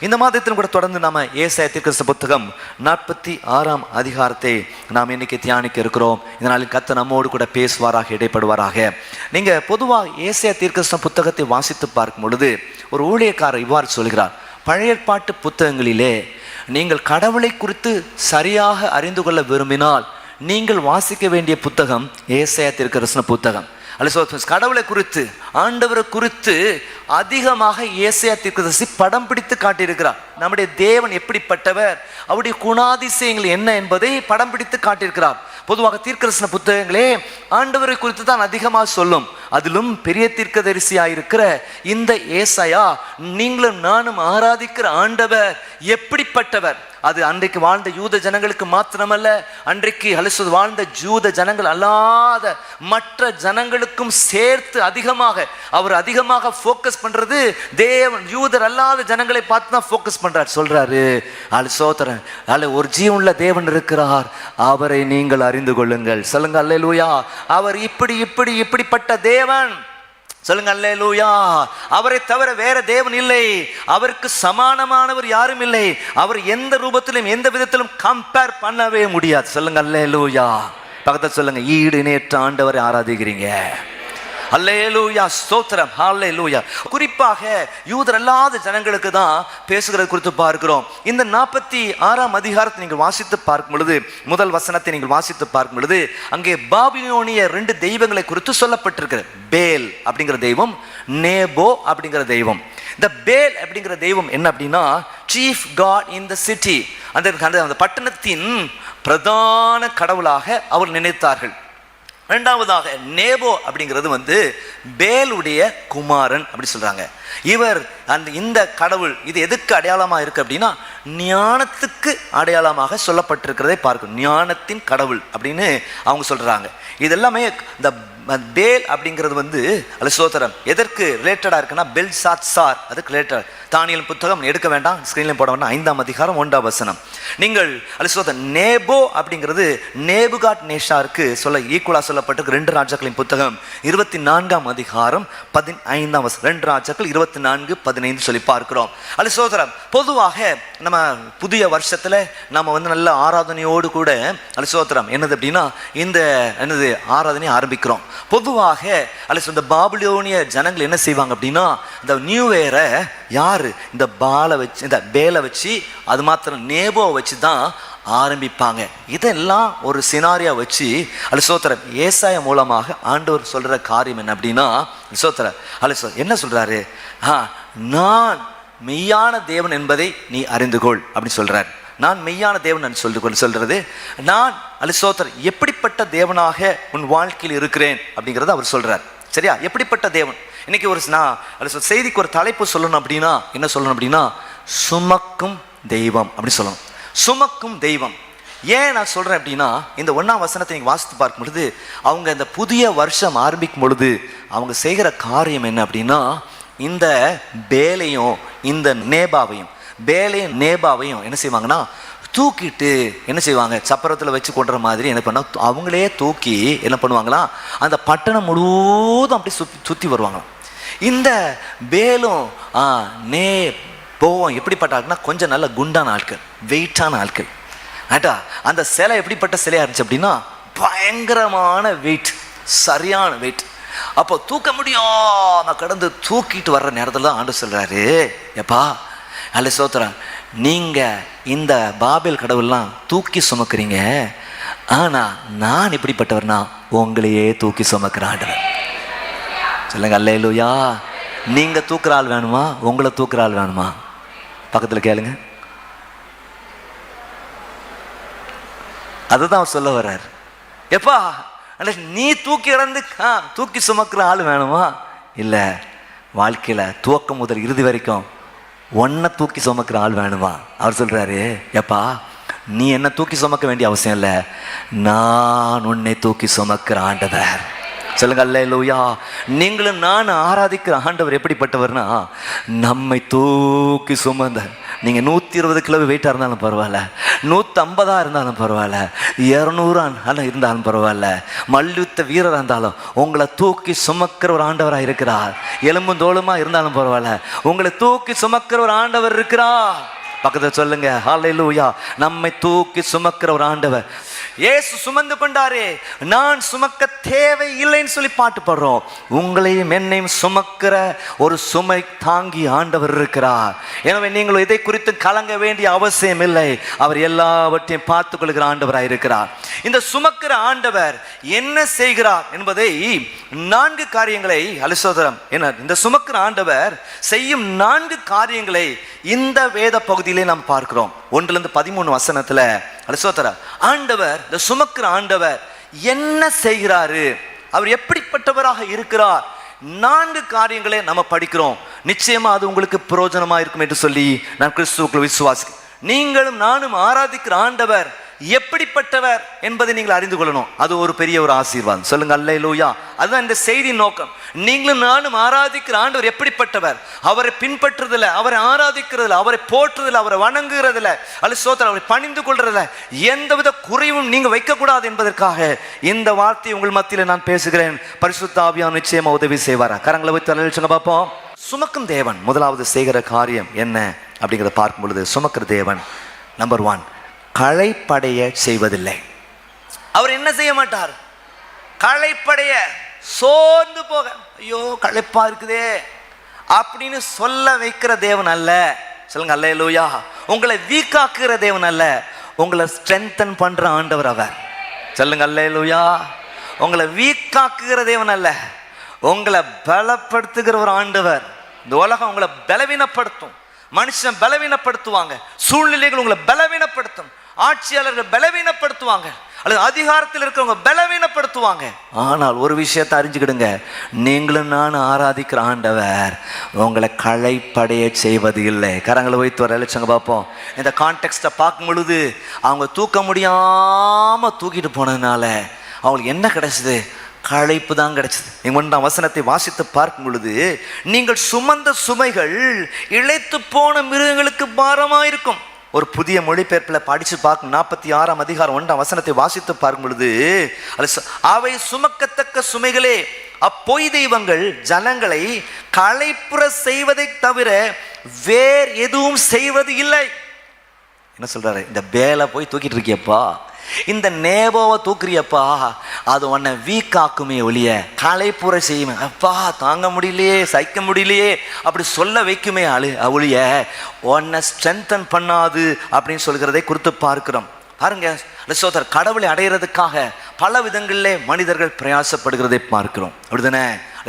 இந்த மாதத்திலும் கூட தொடர்ந்து நாம ஏசாயா தீர்க்கதரிசன புத்தகம் 46ஆம் அதிகாரத்தை நாம் இன்னைக்கு தியானிக்க இருக்கிறோம். இதனால் கர்த்தர் நம்மோடு கூட பேசுவாராக, இடைப்படுவாராக. நீங்க பொதுவாக ஏசாயா தீர்க்கதரிசன புத்தகத்தை வாசித்து பார்க்கும் பொழுது ஒரு ஊழியக்காரர் இவ்வாறு சொல்கிறார்: பழைய ஏற்பாட்டு புத்தகங்களிலே நீங்கள் கடவுளை குறித்து சரியாக அறிந்து கொள்ள விரும்பினால் நீங்கள் வாசிக்க வேண்டிய புத்தகம் ஏசாயா தீர்க்கதரிசன புத்தகம். கடவுளை குறித்து, ஆண்டவரை குறித்து அதிகமாக ஏசாயா தீர்க்கதரிசி படம் பிடித்து காட்டியிருக்கிறார். நம்முடைய தேவன் எப்படிப்பட்டவர், அவருடைய குணாதிசயங்கள் என்ன என்பதை படம் பிடித்து காட்டியிருக்கிறார். பொதுவாக தீர்க்கதரிசன புத்தகங்களே ஆண்டவரை குறித்து தான் அதிகமாக சொல்லும். அதிலும் பெரிய தீர்க்கதரிசியாயிருக்கிற இந்த ஏசாயா, நீங்களும் நானும் ஆராதிக்கிற ஆண்டவர் எப்படிப்பட்டவர், அது அன்றைக்கு வாழ்ந்த யூத ஜனங்களுக்கு மாத்திரமல்ல, அன்றைக்கு வாழ்ந்த ஜூத ஜனங்கள் அல்லாத மற்ற ஜனங்களுக்கும் சேர்த்து அதிகமாக ஃபோக்கஸ் பண்றது தேவன் யூதர் அல்லாத ஜனங்களை பார்த்து தான் ஃபோக்கஸ் பண்றார். சொல்றாரு, சோதரன் ஒரு ஜீவனுள்ள தேவன் இருக்கிறார், அவரை நீங்கள் அறிந்து கொள்ளுங்கள். சொல்லுங்க அல்லேலூயா. அவர் இப்படிப்பட்ட தேவன். சொல்லுங்க அல்லேலூயா. அவரை தவிர வேற தேவன் இல்லை, அவருக்கு சமானமானவர் யாரும் இல்லை. அவர் எந்த ரூபத்திலும் எந்த விதத்திலும் கம்பேர் பண்ணவே முடியாது. சொல்லுங்க அல்லேலூயா. பக்கத்துல சொல்லுங்க, ஈடு இணையற்ற ஆண்டவரை ஆராதிக்கிறீங்க. அல்லேலூயா, ஸ்தோத்திரம், அல்லேலூயா. குறிப்பாக யூதர் அல்லாத ஜனங்களுக்கு தான் பேசுகிறது குறித்து பார்க்கிறோம். இந்த 46ஆம் அதிகாரத்தை நீங்கள் வாசித்து பார்க்கும் பொழுது, முதல் வசனத்தை நீங்கள் வாசித்து பார்க்கும் பொழுது, அங்கே பாபிலோனிய 2 தெய்வங்களை குறித்து சொல்லப்பட்டிருக்கிறது. பேல் அப்படிங்கிற தெய்வம், நேபோ அப்படிங்கிற தெய்வம். இந்த பேல் அப்படிங்கிற தெய்வம் என்ன அப்படின்னா, chief god in the city, அந்த பட்டணத்தின் பிரதான கடவுளாக அவர் நினைத்தார்கள். இரண்டாவதாக நேபோ அப்படிங்கிறது பேலுடைய குமாரன் அப்படி சொல்றாங்க. இவர் இந்த கடவுள் இது எதுக்கு அடையாளமா இருக்கு அப்படின்னா, ஞானத்துக்கு அடையாளமாக சொல்லப்பட்டிருக்கிறதை பார்க்கணும். ஞானத்தின் கடவுள் அப்படின்னு அவங்க சொல்றாங்க. இதெல்லாமே இந்த பேல் அப்படிங்கிறது சோதரம் எதற்கு ரிலேட்டடா இருக்குன்னா, பெல்சாத்சார் அதுக்கு ரிலேட்டட். தானியல் புத்தகம் எடுக்க வேண்டாம், ஸ்கிரீன்ல போட வேண்டாம், 5ஆம் அதிகாரம் 1ஆம் வசனம். நீங்கள் நேபோ அப்படிங்கிறது நேபுகாட் நேஷாருக்கு சொல்ல ஈக்குவலா சொல்லப்பட்டிருக்கு. 2 ராஜாக்களின் புத்தகம் 24ஆம் அதிகாரம் 15ஆம் வசனம். 2 ராஜாக்கள் 24:15 சொல்லி பார்க்கிறோம். சோதரம் பொதுவாக நம்ம புதிய வருஷத்துல நம்ம நல்ல ஆராதனையோடு கூட சோதரம் என்னது அப்படின்னா, இந்த ஆராதனை ஆரம்பிக்கிறோம். பொதுவாக இந்த பாபிலோனிய ஜனங்கள் என்ன செய்வாங்க அப்படின்னா, இந்த நியூ இயரை யாரு இந்த பேலை வச்சு, அது மாத்திரம் நேபோ வச்சு தான் ஆரம்பிப்பாங்க. இதெல்லாம் ஒரு சினாரியா வச்சு சோத்திரம் ஏசாயா மூலமாக ஆண்டவர் சொல்ற காரியம் என்ன அப்படின்னா, சோத்திரம் என்ன சொல்றாரு, நான் மெய்யான தேவன் என்பதை நீ அறிந்துகொள் அப்படின்னு சொல்றாரு. நான் மெய்யான தேவன் சொல்றது, நான் சோத்திரம் எப்படிப்பட்ட தேவனாக உன் வாழ்க்கையில் இருக்கிறேன் அப்படிங்கிறத அவர் சொல்றார். சரியா? எப்படிப்பட்ட தேவன். இன்னைக்கு நான் செய்திக்கு ஒரு தலைப்பு சொல்லணும் அப்படின்னா என்ன சொல்லணும் அப்படின்னா, சுமக்கும் தெய்வம் அப்படி சொல்லணும். சுமக்கும் தெய்வம். ஏன் நான் சொல்றேன் அப்படின்னா, இந்த 1ஆம் வசனத்தை நீங்க வாசித்து பார்க்கும் பொழுது, அவங்க இந்த புதிய வருஷம் ஆரம்பிக்கும் பொழுது அவங்க செய்கிற காரியம் என்ன அப்படின்னா, இந்த பேலையும் இந்த நேபாவையும் என்ன செய்வாங்கன்னா, தூக்கிட்டு என்ன செய்வாங்க, சப்பரத்தில் வச்சு கொண்டுற மாதிரி என்ன பண்ணா, அவங்களே தூக்கி என்ன பண்ணுவாங்களா, அந்த பட்டணம் முழுவதும் அப்படி சுற்றி வருவாங்களாம். இந்த பேலும் நேபோவும் எப்படிப்பட்ட ஆட்கள்னா, கொஞ்சம் நல்ல குண்டான ஆட்கள், வெயிட்டான ஆட்கள். அந்த சிலை எப்படிப்பட்ட சிலையா இருந்துச்சு அப்படின்னா, பயங்கரமான வெயிட், சரியான வெயிட். அப்போ தூக்க முடியாம கடந்து தூக்கிட்டு வர்ற நேரத்தில் தான் ஆண்டு சொல்றாரு, எப்பா சோத்ரா, நீங்க இந்த பாபேல் கடவுள்லாம் தூக்கி சுமக்குறீங்க, ஆனா நான் எப்படிப்பட்டவர்னா உங்களையே தூக்கி சுமக்கிற ஆண்டவர். சொல்லுங்க அல்லேலூயா. நீங்க தூக்குற ஆள் வேணுமா, உங்களை தூக்குற ஆள் வேணுமா? பக்கத்துல கேளுங்க. அதுதான் சொல்ல வர்றாரு. எப்பா நீ தூக்கி இறந்து தூக்கி சுமக்கிற ஆள் வேணுமா? இல்ல, வாழ்க்கையில துவக்கம் முதல் இறுதி வரைக்கும் ஒன்ன தூக்கி சுமக்கிற ஆள் வேணுமா? அவர் சொல்றாரு, எப்பா நீ என்ன தூக்கி சுமக்க வேண்டிய அவசியம் இல்லை, நான் உன்னை தூக்கி சுமக்கிற ஆண்டவர். சொல்லுங்க அல்லேலூயா. நீங்களும் நான் ஆராதிக்கிற ஆண்டவர் எப்படிப்பட்டவர்னா, நம்மை தூக்கி சுமந்த, நீங்கள் 120 கிலோ வெயிட்டாக இருந்தாலும் பரவாயில்ல, 150 இருந்தாலும் பரவாயில்ல, 200 இருந்தாலும் பரவாயில்ல, மல்யுத்த வீரராக இருந்தாலும் உங்களை தூக்கி சுமக்கிற ஒரு ஆண்டவராக இருக்கிறார். எலும்பும் தோளுமா இருந்தாலும் பரவாயில்ல, உங்களை தூக்கி சுமக்கிற ஒரு ஆண்டவர் இருக்கிறார். பக்கத்தில் சொல்லுங்க ஹல்லேலூயா. நம்மை தூக்கி சுமக்கிற ஒரு ஆண்டவர். இயேசு சுமந்து கொண்டாரே, நான் சுமக்க தேவை இல்லைன்னு சொல்லி பாட்டு பாடுறோம். உங்களையும் என்னையும் சுமக்கிற ஒரு சுமை தாங்கி ஆண்டவர் இருக்கிறார். எனவே நீங்கள் இதை குறித்து கலங்க வேண்டிய அவசியம் இல்லை. அவர் எல்லாவற்றையும் பார்த்து கொள்கிற ஆண்டவராக இருக்கிறார். இந்த சுமக்கிற ஆண்டவர் என்ன செய்கிறார் என்பதை 4 காரியங்களை அலிசோதரம் என்ன, இந்த சுமக்கிற ஆண்டவர் செய்யும் 4 காரியங்களை இந்த வேத பகுதியிலே நாம் பார்க்கிறோம். 1-13 வசனத்துல அலிசோதர ஆண்டவர், இந்த சுமக்கிற ஆண்டவர் என்ன செய்கிறாரு, அவர் எப்படிப்பட்டவராக இருக்கிறார், 4 காரியங்களை நம்ம படிக்கிறோம். நிச்சயமா அது உங்களுக்கு பிரயோஜனமா இருக்கும் என்று சொல்லி நான் கிறிஸ்துவுக்குள் விசுவாசிக்கிறேன். நீங்களும் நானும் ஆராதிக்கிற ஆண்டவர் எப்படிப்பட்டவர் என்பதை நீங்கள் அறிந்து கொள்ளணும். அது ஒரு பெரிய ஒரு ஆசீர்வாதம். சொல்லுங்க அல்லேலூயா. அதுதான் இந்த செய்தி நோக்கம். நீங்களும் நானும் ஆராதிக்கிற ஆண்டவர் எப்படிப்பட்டவர், அவரை பின்பற்றுறதில்ல, அவரை ஆராதிக்கிறதுல, அவரை போற்றுறதில்ல, அவரை வணங்குறதில்ல, அவரை பணிந்து கொள்றதில்ல எந்தவித குறைவும் நீங்க வைக்கக்கூடாது என்பதற்காக இந்த வார்த்தையை உங்கள் மத்தியில் நான் பேசுகிறேன். பரிசுத்த ஆவியானவர் நிச்சயமா உதவி செய்வாரா? கரங்களை வைத்து அழைச்சுங்க பார்ப்போம். சுமக்கும் தேவன் முதலாவது செய்கிற காரியம் என்ன அப்படிங்கிறத பார்க்கும் பொழுது, சுமக்கிற தேவன் நம்பர் 1, களைப்படைய செய்வதில்லை. அவர் என்ன செய்ய மாட்டார்? களைப்படைய, சோர்ந்து போக, ஐயோ களைப்பா இருக்குதே அப்படின்னு சொல்ல வைக்கிற தேவன் அல்ல. சொல்லுங்க அல்லேலூயா. உங்களை வீக்காக்குகிற தேவன் அல்ல, உங்களை ஸ்ட்ரென்தன் பண்ற ஆண்டவர் அவர். சொல்லுங்க அல்லேலூயா. உங்களை வீக்காக்குகிற தேவன் அல்ல, உங்களை பலப்படுத்துகிற ஒரு ஆண்டவர். இந்த உலகம் உங்களை பலவீனப்படுத்தும், மனுஷன் பலவீனப்படுத்துவாங்க, சூழ்நிலைகள் உங்களை பலவீனப்படுத்தும், ஆட்சியாளர்கள் பலவீனப்படுத்துவாங்க, அல்லது அதிகாரத்தில் இருக்கிறவங்க பலவீனப்படுத்துவாங்க. ஆனால் ஒரு விஷயத்தை அறிஞ்சுக்கிடுங்க, நீங்களும் நான் ஆராதிக்கிற ஆண்டவர் உங்களை களைப்படைய செய்வது இல்லை. கரங்களை வைத்து வர அழைச்சங்க பார்ப்போம். இந்த கான்டெக்ஸ்டை பார்க்கும் பொழுது, அவங்க தூக்க முடியாம தூக்கிட்டு போனதுனால அவங்களுக்கு என்ன கிடைச்சது? களைப்பு தான் கிடைச்சது. நீங்கள் 1ஆம் வசனத்தை வாசித்து பார்க்கும் பொழுது, நீங்கள் சுமந்த சுமைகள் இளைத்து போன மிருகங்களுக்கு பாரமாக இருக்கும். ஒரு புதிய மொழிபெயர்ப்பில் படித்து பார்க்கும் 46ஆம் அதிகாரம் 1ஆம் வசனத்தை வாசித்து பார்க்கும் பொழுது, அவை சுமக்கத்தக்க சுமைகளே, அப்பொய் தெய்வங்கள் ஜனங்களை களைப்புற செய்வதை தவிர வேறு எதுவும் செய்வது இல்லை. என்ன சொல்றாரு? இந்த பேலை போய் தூக்கிட்டு இருக்கியப்பா, இந்த நேபோவை தூக்குறியப்பா, அது உன்னை வீக்காக்குமே ஒழிய களைப்புற செய்யுமே, அப்பா தாங்க முடியலையே, சகிக்க முடியலையே அப்படி சொல்ல வைக்குமே ஒழிய உன்னை ஸ்ட்ரென்தன் பண்ணாது அப்படின்னு சொல்கிறதை குறித்து பார்க்கிறோம். பாருங்க சோதர், கடவுளை அடையிறதுக்காக பல விதங்களிலே மனிதர்கள் பிரயாசப்படுகிறதை பார்க்கிறோம். அப்படிதானே?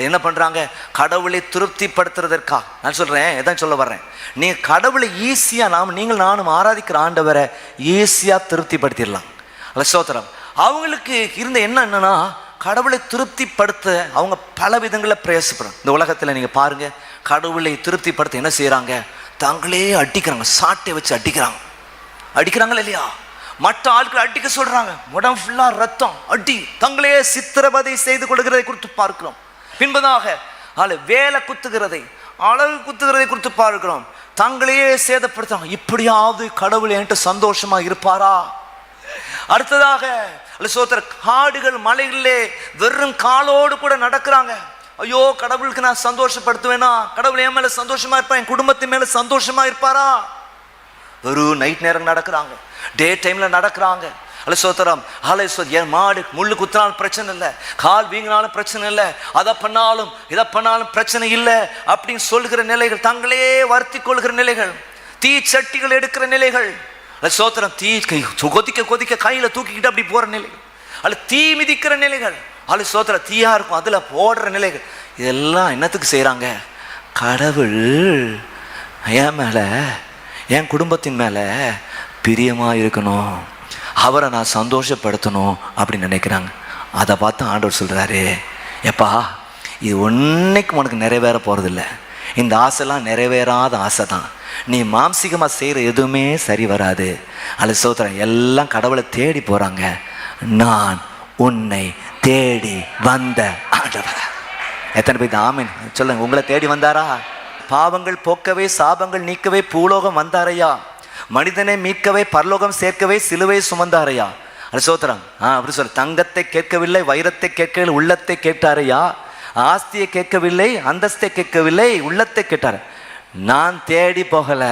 என்ன பண்றாங்க? கடவுளை திருப்திப்படுத்துறதற்காக. நான் சொல்றேன், எதான் சொல்ல வர்றேன், நீங்க கடவுளை ஈஸியா நீங்கள் நானும் ஆராதிக்கிற ஆண்டவரை ஈஸியா திருப்திப்படுத்திடலாம். சோதரம், அவங்களுக்கு இருந்த என்னன்னா, கடவுளை திருப்திப்படுத்த அவங்க பல விதங்களில் பிரயாசப்படுறாங்க. இந்த உலகத்தில் நீங்க பாருங்க, கடவுளை திருப்திப்படுத்த என்ன செய்யறாங்க? தாங்களே அடிக்கிறாங்க, சாட்டை வச்சு அடிக்கிறாங்களா இல்லையா? மற்ற ஆட்கள் அடிக்க சொல்றாங்க, உடம்பு ஃபுல்லா ரத்தம், அடி, தங்களே சித்திரவதை செய்து கொடுக்கிறதை குறித்து பார்க்கிறோம். பின்பதாக வேலை குத்துகிறதை, அழகு குத்துகிறதை குறித்து பார்க்கிறோம். தங்களையே சேதப்படுத்துறாங்க. இப்படியாவது கடவுள் என்கிட்ட சந்தோஷமா இருப்பாரா? அடுத்ததாக காடுகள் மலைகளிலே வெறும் காலோடு கூட நடக்கிறாங்க. ஐயோ கடவுளுக்கு நான் சந்தோஷப்படுத்துவேனா? கடவுள் என் மேல சந்தோஷமா இருப்பா, என் குடும்பத்தின் மேல சந்தோஷமா இருப்பாரா? வெறும் நைட் நேரம் நடக்கிறாங்க, டே டைம்ல நடக்கிறாங்க. என் மாடு முள்ளு குத்தினாலும் பிரச்சனை இல்லை, கால் வீங்கினாலும் பிரச்சனை இல்லை, அதை பண்ணாலும் இதை பண்ணாலும் பிரச்சனை இல்லை அப்படின்னு சொல்கிற நிலைகள், தங்களே வருத்தி கொள்கிற நிலைகள், தீ சட்டிகள் எடுக்கிற நிலைகள், சோத்திரம் தீ கொதிக்க கையில தூக்கிக்கிட்டு அப்படி போற நிலைகள், அல்ல தீ மிதிக்கிற நிலைகள், அல்ல சோத்திர தீயா இருக்கும் அதுல போடுற நிலைகள். இதெல்லாம் என்னத்துக்கு செய்யறாங்க? கடவுள் என் மேல, என் குடும்பத்தின் மேல பிரியமா இருக்கணும், அவரை நான் சந்தோஷப்படுத்தணும் அப்படின்னு நினைக்கிறாங்க. அதை பார்த்து ஆண்டவர் சொல்றாரு, எப்பா இது ஒன்னைக்கும் உனக்கு நிறைவேற போறதில்லை, இந்த ஆசைலாம் நிறைவேறாத ஆசை தான், நீ மாம்சிகமாக செய்கிற எதுவுமே சரி வராது. அல்ல சோத்திரம், எல்லாம் கடவுளை தேடி போகிறாங்க, நான் உன்னை தேடி வந்த ஆண்டவர். எத்தனை பேர் ஆமீன் சொல்லுங்க? உங்களை தேடி வந்தாரா? பாவங்கள் போக்கவே சாபங்கள் நீக்கவே பூலோகம் வந்தாரையா? மனிதனை மீட்கவே பரலோகம் சேர்க்கவே சிலுவை சுமந்தாரையா? அது சோத்திரம். அப்படி சொல்ல, தங்கத்தை கேட்கவில்லை, வைரத்தை கேட்கவில்லை, உள்ளத்தை கேட்டாரையா? ஆஸ்தியை கேட்கவில்லை, அந்தஸ்தை கேட்கவில்லை, உள்ளத்தை கேட்டார். நான் தேடி போகல,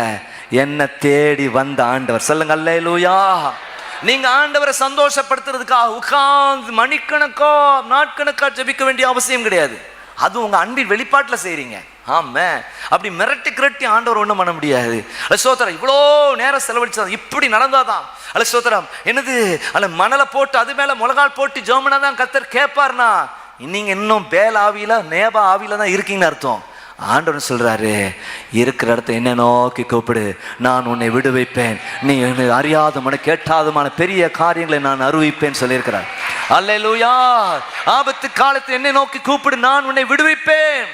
என்ன தேடி வந்த ஆண்டவர். சொல்லுங்க அல்லேலூயா. நீங்க ஆண்டவரை சந்தோஷப்படுத்துறதுக்காக உட்கார்ந்து மணிக்கணக்கோ நாட்கணக்கா ஜெபிக்க வேண்டிய அவசியம் கிடையாது. அது உங்க அன்பின் வெளிப்பாட்டில் செய்றீங்க. ஆமா, அப்படி மிரட்டி கிரட்டி ஆண்டவர் ஒன்றும் பண்ண முடியாது. சோத்திரம். இவ்வளோ நேரம் செலவழிச்சா இப்படி நடந்தாதான் அல்ல சோத்திரம். என்னது அல்ல மணலை போட்டு அது மேல முளகால் போட்டு ஜோமனா தான் கர்த்தர் கேட்பார்னா, நீங்க இன்னும் பேல் ஆவியில நேபா ஆவியில தான் இருக்கீங்கன்னு அர்த்தம். ஆண்டவர் சொல்றாரு, இருக்கிற இடத்த என்ன நோக்கி கூப்பிடு, நான் உன்னை விடுவிப்பேன், நீ அறியாத கேட்டாதமான பெரிய காரியங்களை நான் அறிவிப்பேன் சொல்லியிருக்கிறார். அல்லேலூயா. ஆபத்து காலத்தில் என்னை நோக்கி கூப்பிடு, நான் உன்னை விடுவிப்பேன்.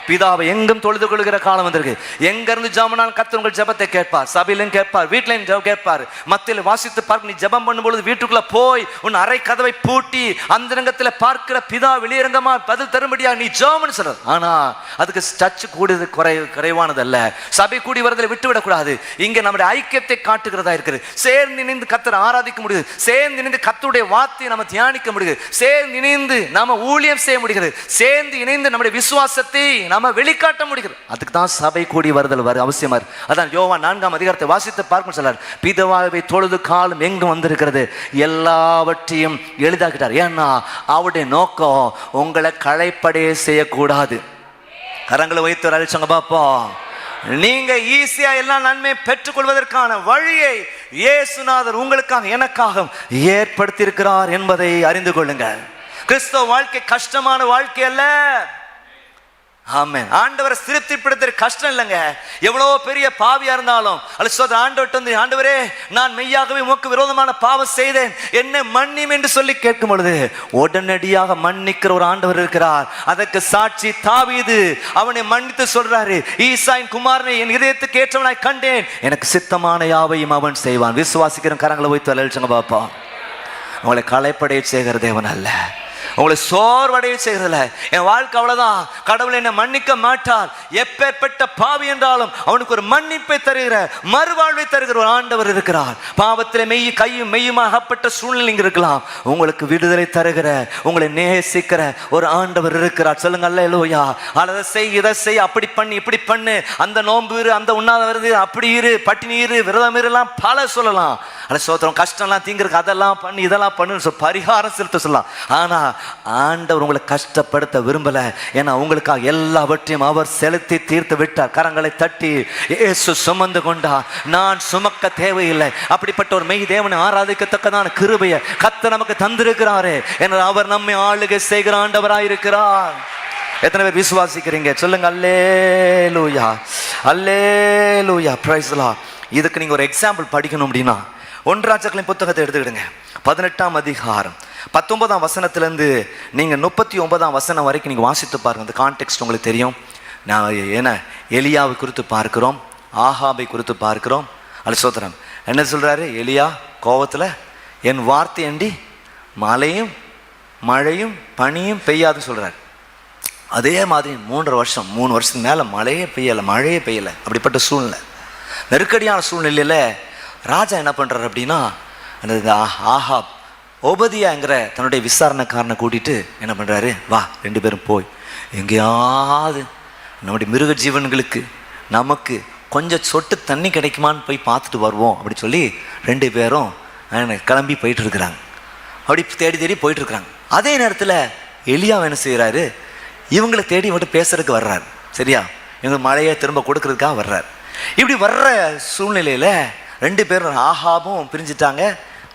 பிதாவை எங்கும் தொழுது கொள்கிற காலம் வந்திருக்கு. எங்க இருந்து ஜெபம்னாலும் கர்த்தர் உங்கள் ஜெபத்தை கேட்பார். சபையிலும் கேட்பார், வீட்டிலையும் கேட்பார். மத்தியில் வாசித்து பார்க்க, நீ ஜெபம் பண்ணும்பொழுது வீட்டுக்குள்ள போய் உன் அறை கதவை பூட்டி அந்தரங்கத்தில் பார்க்கிற பிதா வெளியரங்கமா பதில் தரும்படியா நீ ஜெபம்னு சொல்றார். ஆனா அதுக்கு டச் கூடுது குறைவானதல்ல. சபை கூடி வரதில் விட்டு விடக்கூடாது. இங்க நம்முடைய ஐக்கியத்தை காட்டுகிறதா இருக்குது. சேர்ந்து இணைந்து கர்த்தரை ஆராதிக்க முடியுது, சேர்ந்து இணைந்து கர்த்தருடைய வார்த்தையை நம்ம தியானிக்க முடியுது, சேர்ந்து இணைந்து நாம ஊழியம் செய்ய முடிகிறது, சேர்ந்து இணைந்து நம்முடைய விசுவாசத்தை நம்ம வெளிக்காட்ட முடிகிறது. அதுக்கு தான் சபை கூடி வருதல் அவசியமா இருக்கு. அதான் யோவான் 4ஆம் அதிகாரத்தை வாசித்து பார்க்க சொல்றார். பிதாவை தொழுது காலம் எங்கு வந்திருக்கிறது, எல்லாவற்றையும் எளிதாக்கிட்டார். ஏன்னா அவருடைய நோக்கம் உங்களை களைப்படைய செய்யக்கூடாது. கரங்களை வைத்து அழிச்சவங்க பாப்போம். நீங்க ஈஸியா எல்லா நன்மை பெற்றுக் கொள்வதற்கான வழியை இயேசுநாதர் உங்களுக்காக எனக்காக ஏற்படுத்தி இருக்கிறார் என்பதை அறிந்து கொள்ளுங்க. கிறிஸ்தவ வாழ்க்கை கஷ்டமான வாழ்க்கை அல்ல. ஆமென். ஆண்டவரை திருப்திப்படுத்துற கஷ்டம் இல்லைங்க. எவ்வளவு பெரிய பாவியா இருந்தாலும் ஆண்டவர்கிட்ட வந்து, ஆண்டவரே நான் மெய்யாகவே உமக்கு விரோதமான பாவம் செய்தேன், என்னை மன்னியும் என்று சொல்லி கேட்கும் பொழுது உடனடியாக மன்னிக்கிற ஒரு ஆண்டவர் இருக்கிறார். அதற்கு சாட்சி தாவீது. அவனை மன்னித்து சொல்றாரு, ஈசாயின் குமாரனை என் இதயத்துக்கு ஏற்றவனாய் கண்டேன், எனக்கு சித்தமான யாவையும் அவன் செய்வான். விசுவாசிக்கிற கரங்களை வைத்து அழைச்சுங்க பாப்பா. உங்களை களைப்படைய செய்கிற தேவன் அல்ல, உங்களை சோர்வடைய செய்கிறதில்ல. என் வாழ்க்கை அவ்வளவுதான், கடவுள் என்னை மன்னிக்க மாட்டார். எப்பேற்பட்ட பாவி என்றாலும் அவனுக்கு ஒரு மன்னிப்பை தருகிற, மறுவாழ்வை தருகிற ஒரு ஆண்டவர் இருக்கிறார். பாவத்தில் கையும் மெய்யுமாகப்பட்ட சூழ்நிலை இருக்கலாம், உங்களுக்கு விடுதலை தருகிற, உங்களை நேசிக்கிற ஒரு ஆண்டவர் இருக்கிறார். சொல்லுங்க அல்லேலூயா. அதை செய், இதை செய், அப்படி பண்ணு, இப்படி பண்ணு, அந்த நோன்பு இரு, அந்த உண்ணாத வருது, அப்படி இரு, பட்டினி இரு, விரதம் இருலாம், பல சொல்லலாம். அல்ல சோத்திரம். கஷ்டம்லாம் தீங்கிறதுக்கு அதெல்லாம் பண்ணு, இதெல்லாம் பண்ணு, பரிகாரம் செலுத்த சொல்லலாம். ஆனா ஆண்டவர் உங்களை கஷ்டப்படுத்த விரும்பல. ஏன்னா உங்களுக்காக எல்லாவற்றையும் அவர் செலுத்தி தீர்த்து விட்டார். கரங்களை தட்டி இயேசு சுமந்து கொண்டா, நான் சுமக்க தேவையில்லை. அப்படிப்பட்ட ஒரு மெய் தேவனை ஆராதிக்கத்தக்கதான கிருபையை கர்த்தர் நமக்கு தந்திருக்கிறாரே. ஏன்னா அவர் நம்மை ஆளுகை செய்கிற ஆண்டவராயிருக்கிறார். எத்தனை பேர் விசுவாசிக்கிறீங்க? சொல்லுங்க அல்லேலூயா, அல்லேலூயா, பிரைஸ் தி லார்ட். இதுக்கு நீங்க ஒரு எக்ஸாம்பிள் படிக்கணும் அப்படின்னா 1 ராஜாக்களின் புத்தகத்தை எடுத்துக்கிடுங்க. 18ஆம் அதிகாரம் 19ஆம் வசனத்திலிருந்து நீங்க 39ஆம் வசனம் வரைக்கும் நீங்க வாசித்து பாருங்க. அந்த கான்டெக்ஸ்ட் உங்களுக்கு தெரியும். நான் என்ன எலியாவை குறித்து பார்க்கிறோம், ஆகாபை குறித்து பார்க்கிறோம். அலிசோத்திரம் என்ன சொல்றாரு? எலியா கோவத்துல என் வார்த்தை அண்டி மழையும் மழையும் பனியும் பெய்யாதுன்னு சொல்றாரு. அதே மாதிரி 3 வருஷத்துக்கு மேல மழையே பெய்யலை. அப்படிப்பட்ட சூழ்நிலை, நெருக்கடியான சூழ்நிலையில ராஜா என்ன பண்றாரு அப்படின்னா, அந்த ஆகாப் ஓபதியாங்கிற தன்னுடைய விசாரணைக்காரனை கூட்டிட்டு என்ன பண்றாரு, வா 2 பேரும் போய் எங்கேயாவது நம்முடைய மிருக ஜீவன்களுக்கு நமக்கு கொஞ்சம் சொட்டு தண்ணி கிடைக்குமான்னு போய் பார்த்துட்டு வருவோம் அப்படி சொல்லி 2 பேரும் கிளம்பி போயிட்டு இருக்கிறாங்க. அப்படி தேடி போயிட்டு இருக்கிறாங்க. அதே நேரத்தில் எலியா என்ன செய்யறாரு, இவங்களை தேடி மட்டும் பேசுறதுக்கு வர்றாரு. சரியா, இவங்க மழையை திரும்ப கொடுக்கறதுக்காக வர்றாரு. இப்படி வர்ற சூழ்நிலையில 2 பேரும் ஆகாபும் பிரிஞ்சுட்டாங்க,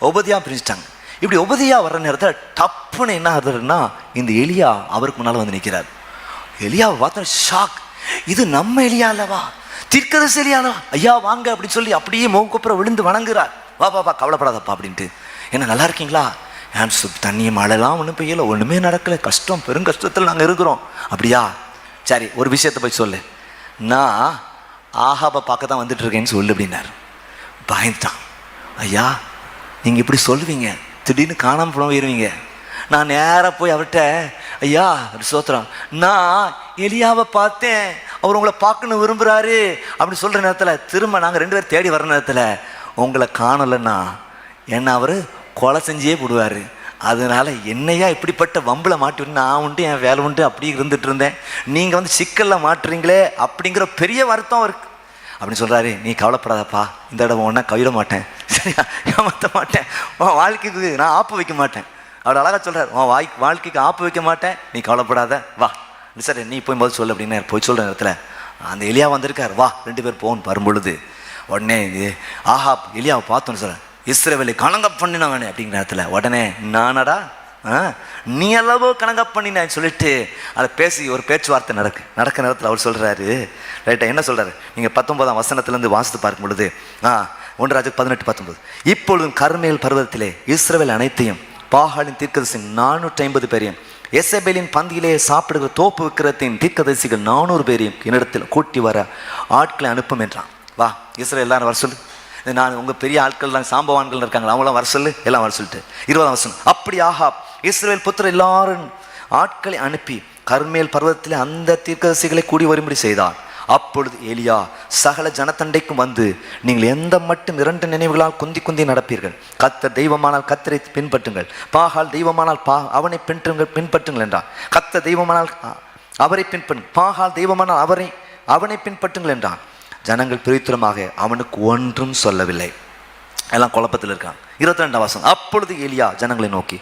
ஓபதியா பிரிஞ்சுட்டாங்க. இப்படி ஓபதியா வர்ற நேரத்தில் டப்புன்னு என்ன ஆகுதுன்னா, இந்த எலியா அவருக்கு முன்னால் வந்து நிற்கிறார். எலியாவை பார்த்தா ஷாக், இது நம்ம எலியா அல்லவா, தீர்க்கதரிசி எலியா அல்லவா, ஐயா வாங்க அப்படின்னு சொல்லி அப்படியே முகக்குப்புற விழுந்து வணங்குறார். வா பாப்பா கவலைப்படாதப்பா அப்படின்ட்டு. என்ன நல்லா இருக்கீங்களா? தண்ணி மழைலாம் ஒன்றும் பெய்யலை, ஒன்றுமே நடக்கலை, கஷ்டம், பெருங்கஷ்டத்தில் நாங்கள் இருக்கிறோம். அப்படியா, சரி ஒரு விஷயத்தை போய் சொல்லு, நான் ஆகாபை பார்க்க தான் வந்துட்டு இருக்கேன்னு சொல்லு அப்படின்னாரு. பயந்துட்டான். ஐயா நீங்கள் இப்படி சொல்லுவீங்க, திடீர்னு காணாமல் போயிருவீங்க, நான் நேராக போய் அவர்கிட்ட, ஐயா சோத்திரம், நான் எலியாவை பார்த்தேன், அவர் உங்களை பார்க்கணும் விரும்புகிறாரு அப்படின்னு சொல்கிற நேரத்தில், திரும்ப நாங்கள் 2 பேர் தேடி வர நேரத்தில் உங்களை காணலைன்னா என்ன அவர் கொலை செஞ்சே போடுவார். அதனால் என்னையா இப்படிப்பட்ட வம்பில் மாட்டி நான் உண்டு என் வேலை உண்டு அப்படி இருந்துட்டு இருந்தேன், நீங்கள் வந்து சிக்கலில் மாட்டுறீங்களே அப்படிங்கிற பெரிய வருத்தம் அவருக்கு அப்படின்னு சொல்கிறாரு. நீ கவலைப்படாதப்பா, இந்த இடம் ஒன்றா கைவிட மாட்டேன், சரியா, ஏமாற்ற மாட்டேன், உன் வாழ்க்கைக்கு நான் ஆப்பு வைக்க மாட்டேன். அவர் அழகாக சொல்கிறார், உன் வாழ்க்கைக்கு ஆப்பு வைக்க மாட்டேன், நீ கவலைப்படாத வா. சார் நீ போய் போது சொல்லு அப்படின்னு போய் சொல்கிற நேரத்தில் அந்த எலியா வந்திருக்கார், வா 2 பேர் போகணும். வரும்பொழுது உடனே ஆஹாப் எலியாவை பார்த்தோன்னு சார், இஸ்ரவேலை கணங்க பண்ணினவனே அப்படிங்கிற நேரத்தில் உடனே நானடா நீ அளவோ கணங்க பண்ணினேன்னு சொல்லிட்டு அதை பேசி ஒரு பேச்சுவார்த்தை நடக்க நேரத்தில் அவர் சொல்கிறாரு, ரைட்டா என்ன சொல்கிறாரு, நீங்கள் 19ஆம் வசனத்துலேருந்து வாசித்து பார்க்கும் பொழுது 1 ராஜா 18:19, இப்பொழுதும் கர்மேல் பர்வதத்திலே இஸ்ரவேல் அனைத்தையும் பாகாலின் தீர்க்கதரிசி 450 பேரையும் எசபேலின் பந்தியிலே சாப்பிடுகிற தோப்பு விக்கிரத்தின் தீர்க்கதரிசிகள் 400 பேரையும் என்னிடத்தில் கூட்டி வர ஆட்களை அனுப்பும் என்றான். வா இஸ்ரவேல் எல்லாரும் வர சொல்லு, நான் உங்கள் பெரிய ஆட்கள்லாம் சாம்பவான்கள் இருக்காங்களா அவங்களாம் வர சொல்லு, எல்லாம் வர சொல்லிட்டு 20ஆம் வசனம், அப்படி ஆகாப் இஸ்ரவேல் புத்திர எல்லாரும் ஆட்களை அனுப்பி கர்மேல் பர்வதத்திலே அந்த தீர்க்கதரிசிகளை கூடி வரும்படி செய்தான். அப்பொழுது எலியா சகல ஜனத்தண்டைக்கும் வந்து, நீங்கள் எந்த மட்டும் 2 நினைவுகளால் குந்தி நடப்பீர்கள், கர்த்தர் தெய்வமானால் கர்த்தரை பின்பற்றுங்கள், பாகால் தெய்வமானால் அவனை பின்பற்றுங்கள் என்றார். கர்த்தர் தெய்வமானால் அவரை பின்பற்றுங்கள், பாகால் தெய்வமானால் அவனை பின்பற்றுங்கள் என்றான். ஜனங்கள் பிரித்துரமாக அவனுக்கு ஒன்றும் சொல்லவில்லை, எல்லாம் குழப்பத்தில் இருக்கான். 22ஆம் வசனம், அப்பொழுது எலியா ஜனங்களை நோக்கி,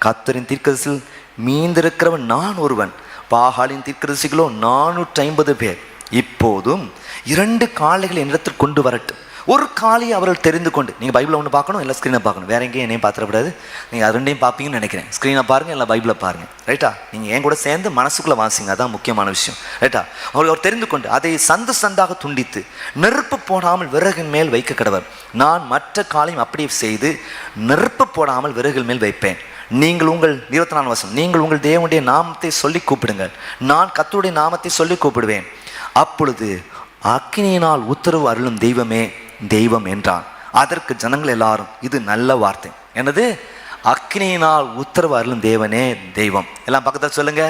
கர்த்தரின் தீர்க்கதரிசியில் மீந்திருக்கிறவன் நான் ஒருவன், பாகாலின் தீர்க்கதரிசிகளோ 450 பேர். இப்போதும் 2 காளைகளை என்னிடத்தில் கொண்டு வரட்டும், ஒரு காளையை அவர்கள் தெரிந்து கொண்டு. நீங்கள் பைபிளை ஒன்று பார்க்கணும், இல்லை ஸ்க்ரீனை பார்க்கணும், வேற எங்கேயும் என்னையும் பார்த்துடக்கூடாது. நீங்கள் அது 2ஐயும் பார்ப்பீங்கன்னு நினைக்கிறேன். ஸ்க்ரீனை பாருங்கள், இல்லை பைபிளை பாருங்கள், ரைட்டா. நீங்கள் என் கூட சேர்ந்து மனசுக்குள்ளே வாசிங்க, அதான் முக்கியமான விஷயம், ரைட்டா. அவர் தெரிந்து கொண்டு அதை சந்தாக துண்டித்து நெருப்பு போடாமல் விறகின் மேல் வைக்க கடவர். நான் மற்ற காளையும் அப்படியே செய்து நெருப்பு போடாமல் விறகின் மேல் வைப்பேன். நீங்கள் உங்கள் 24ஆம் வசனம், நீங்கள் உங்கள் தேவனுடைய நாமத்தை சொல்லி கூப்பிடுங்கள், நான் கர்த்தருடைய நாமத்தை சொல்லி கூப்பிடுவேன். அப்பொழுது அக்கினியினால் உத்தரவு அருளும் தெய்வமே தெய்வம் என்றான். அதற்கு ஜனங்கள் எல்லாரும், இது நல்ல வார்த்தை, என்னது அக்கினியினால் உத்தரவு அருளும் தேவனே தெய்வம். எல்லாம் பக்கத்தில் சொல்லுங்க,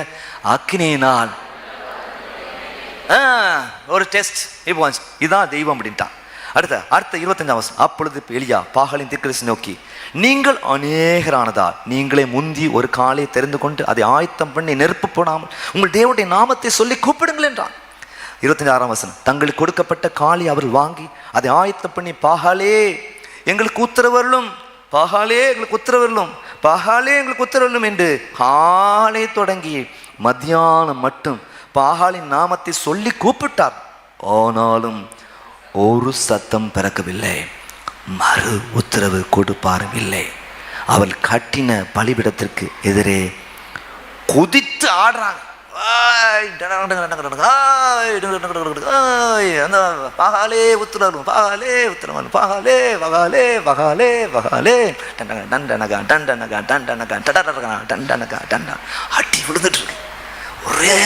அக்கினியினால் ஒரு டெஸ்ட் இப்போ இதான் தெய்வம் அப்படின்ட்டான். அடுத்த 25ஆம் வசனம், அப்பொழுது எலியா பாகாலின் தீர்க்கதரிசி நோக்கி, நீங்கள் அநேகரானதால் நீங்களே முந்தி ஒரு காலை தெரிந்து கொண்டு அதை ஆயத்தம் பண்ணி நெருப்பு போடாமல் உங்கள் தேவனுடைய நாமத்தை சொல்லி கூப்பிடுங்கள் என்றான். 26ஆம் வசனம், தங்களுக்கு கொடுக்கப்பட்ட காளை அவர்கள் வாங்கி அதை ஆயத்தம் பண்ணி, பாகாலே எங்களுக்கு உத்தரவருளும், பாகாலே எங்களுக்கு உத்தரவருளும், பாகாலே எங்களுக்கு உத்தரவருளும் என்று காலை தொடங்கி மத்தியானம் மட்டும் பாகாலின் நாமத்தை சொல்லி கூப்பிட்டார். ஆனாலும் ஒரு சத்தம் பிறக்கவில்லை, மறு உத்தரவு கொடுப்பாரும் இல்லை. அவள் கட்டின பலிபிடத்திற்கு எதிரே குதித்து ஆடுறாங்க. பாகாலே உத்தரவும், பாகாலே உத்தரவன், பாகாலே பகாலே பகாலே பகாலே டண்டனகா டண்டனகா டண்டனகா டடனகா டண்டனகா டண்டா அட்டி விழுந்துட்டு இருக்கு. ஒரே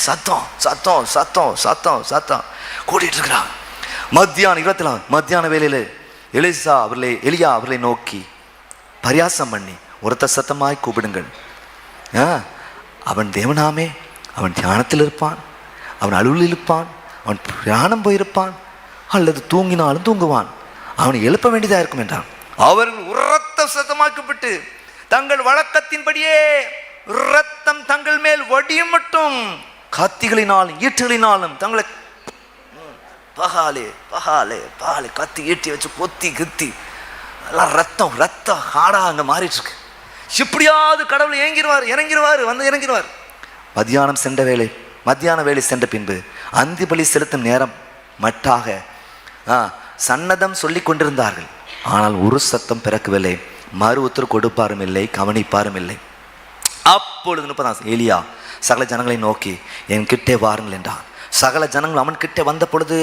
சத்தம் சத்தம் சத்தம் சத்தம் சத்தம் கூட்டிட்டு இருக்கிறான். மத்தியானம் 24 மத்தியான வேலையில் எலியா அவர்களை நோக்கி பரியாசம் பண்ணி, ஒருத்த சத்தமாய் கூப்பிடுங்கள், அவன் தேவனாமே, அவன் தியானத்தில் இருப்பான், அவன் அலுவலில் இருப்பான், அவன் பிரயாணம் போயிருப்பான், அல்லது தூங்கினாலும் தூங்குவான், அவனை எழுப்ப வேண்டியதாக இருக்கும் என்றான். அவர்கள் உரத்த சத்தமாக்கப்பட்டு தங்கள் வழக்கத்தின்படியே இரத்தம் தங்கள் மேல் வடியும் மட்டும் கத்திகளினாலும் ஈட்டுகளினாலும் தங்களை பகாலே பகாலே பகாலே கத்தி ஈட்டி வச்சு கொத்தி கித்தி எல்லாம் ரத்தம் ஹாடா அங்கே மாறிட்டு இருக்கு. இப்படியாவது கடவுள் இறங்கிடுவார் வந்து இறங்கிடுவார். மத்தியான வேலை சென்ற பின்பு அந்தி பலி செலுத்தும் நேரம் மட்டாக சன்னதம் சொல்லி கொண்டிருந்தார்கள். ஆனால் ஒரு சத்தம் பிறக்கவில்லை, மறு உத்தரவு கொடுப்பாரும் இல்லை, கவனிப்பாரும் இல்லை. அப்பொழுது 30 எலியா சகல ஜனங்களை நோக்கி, என் கிட்டே வாருங்கள் என்றான். சகல ஜனங்கள் அவன் கிட்டே வந்த பொழுது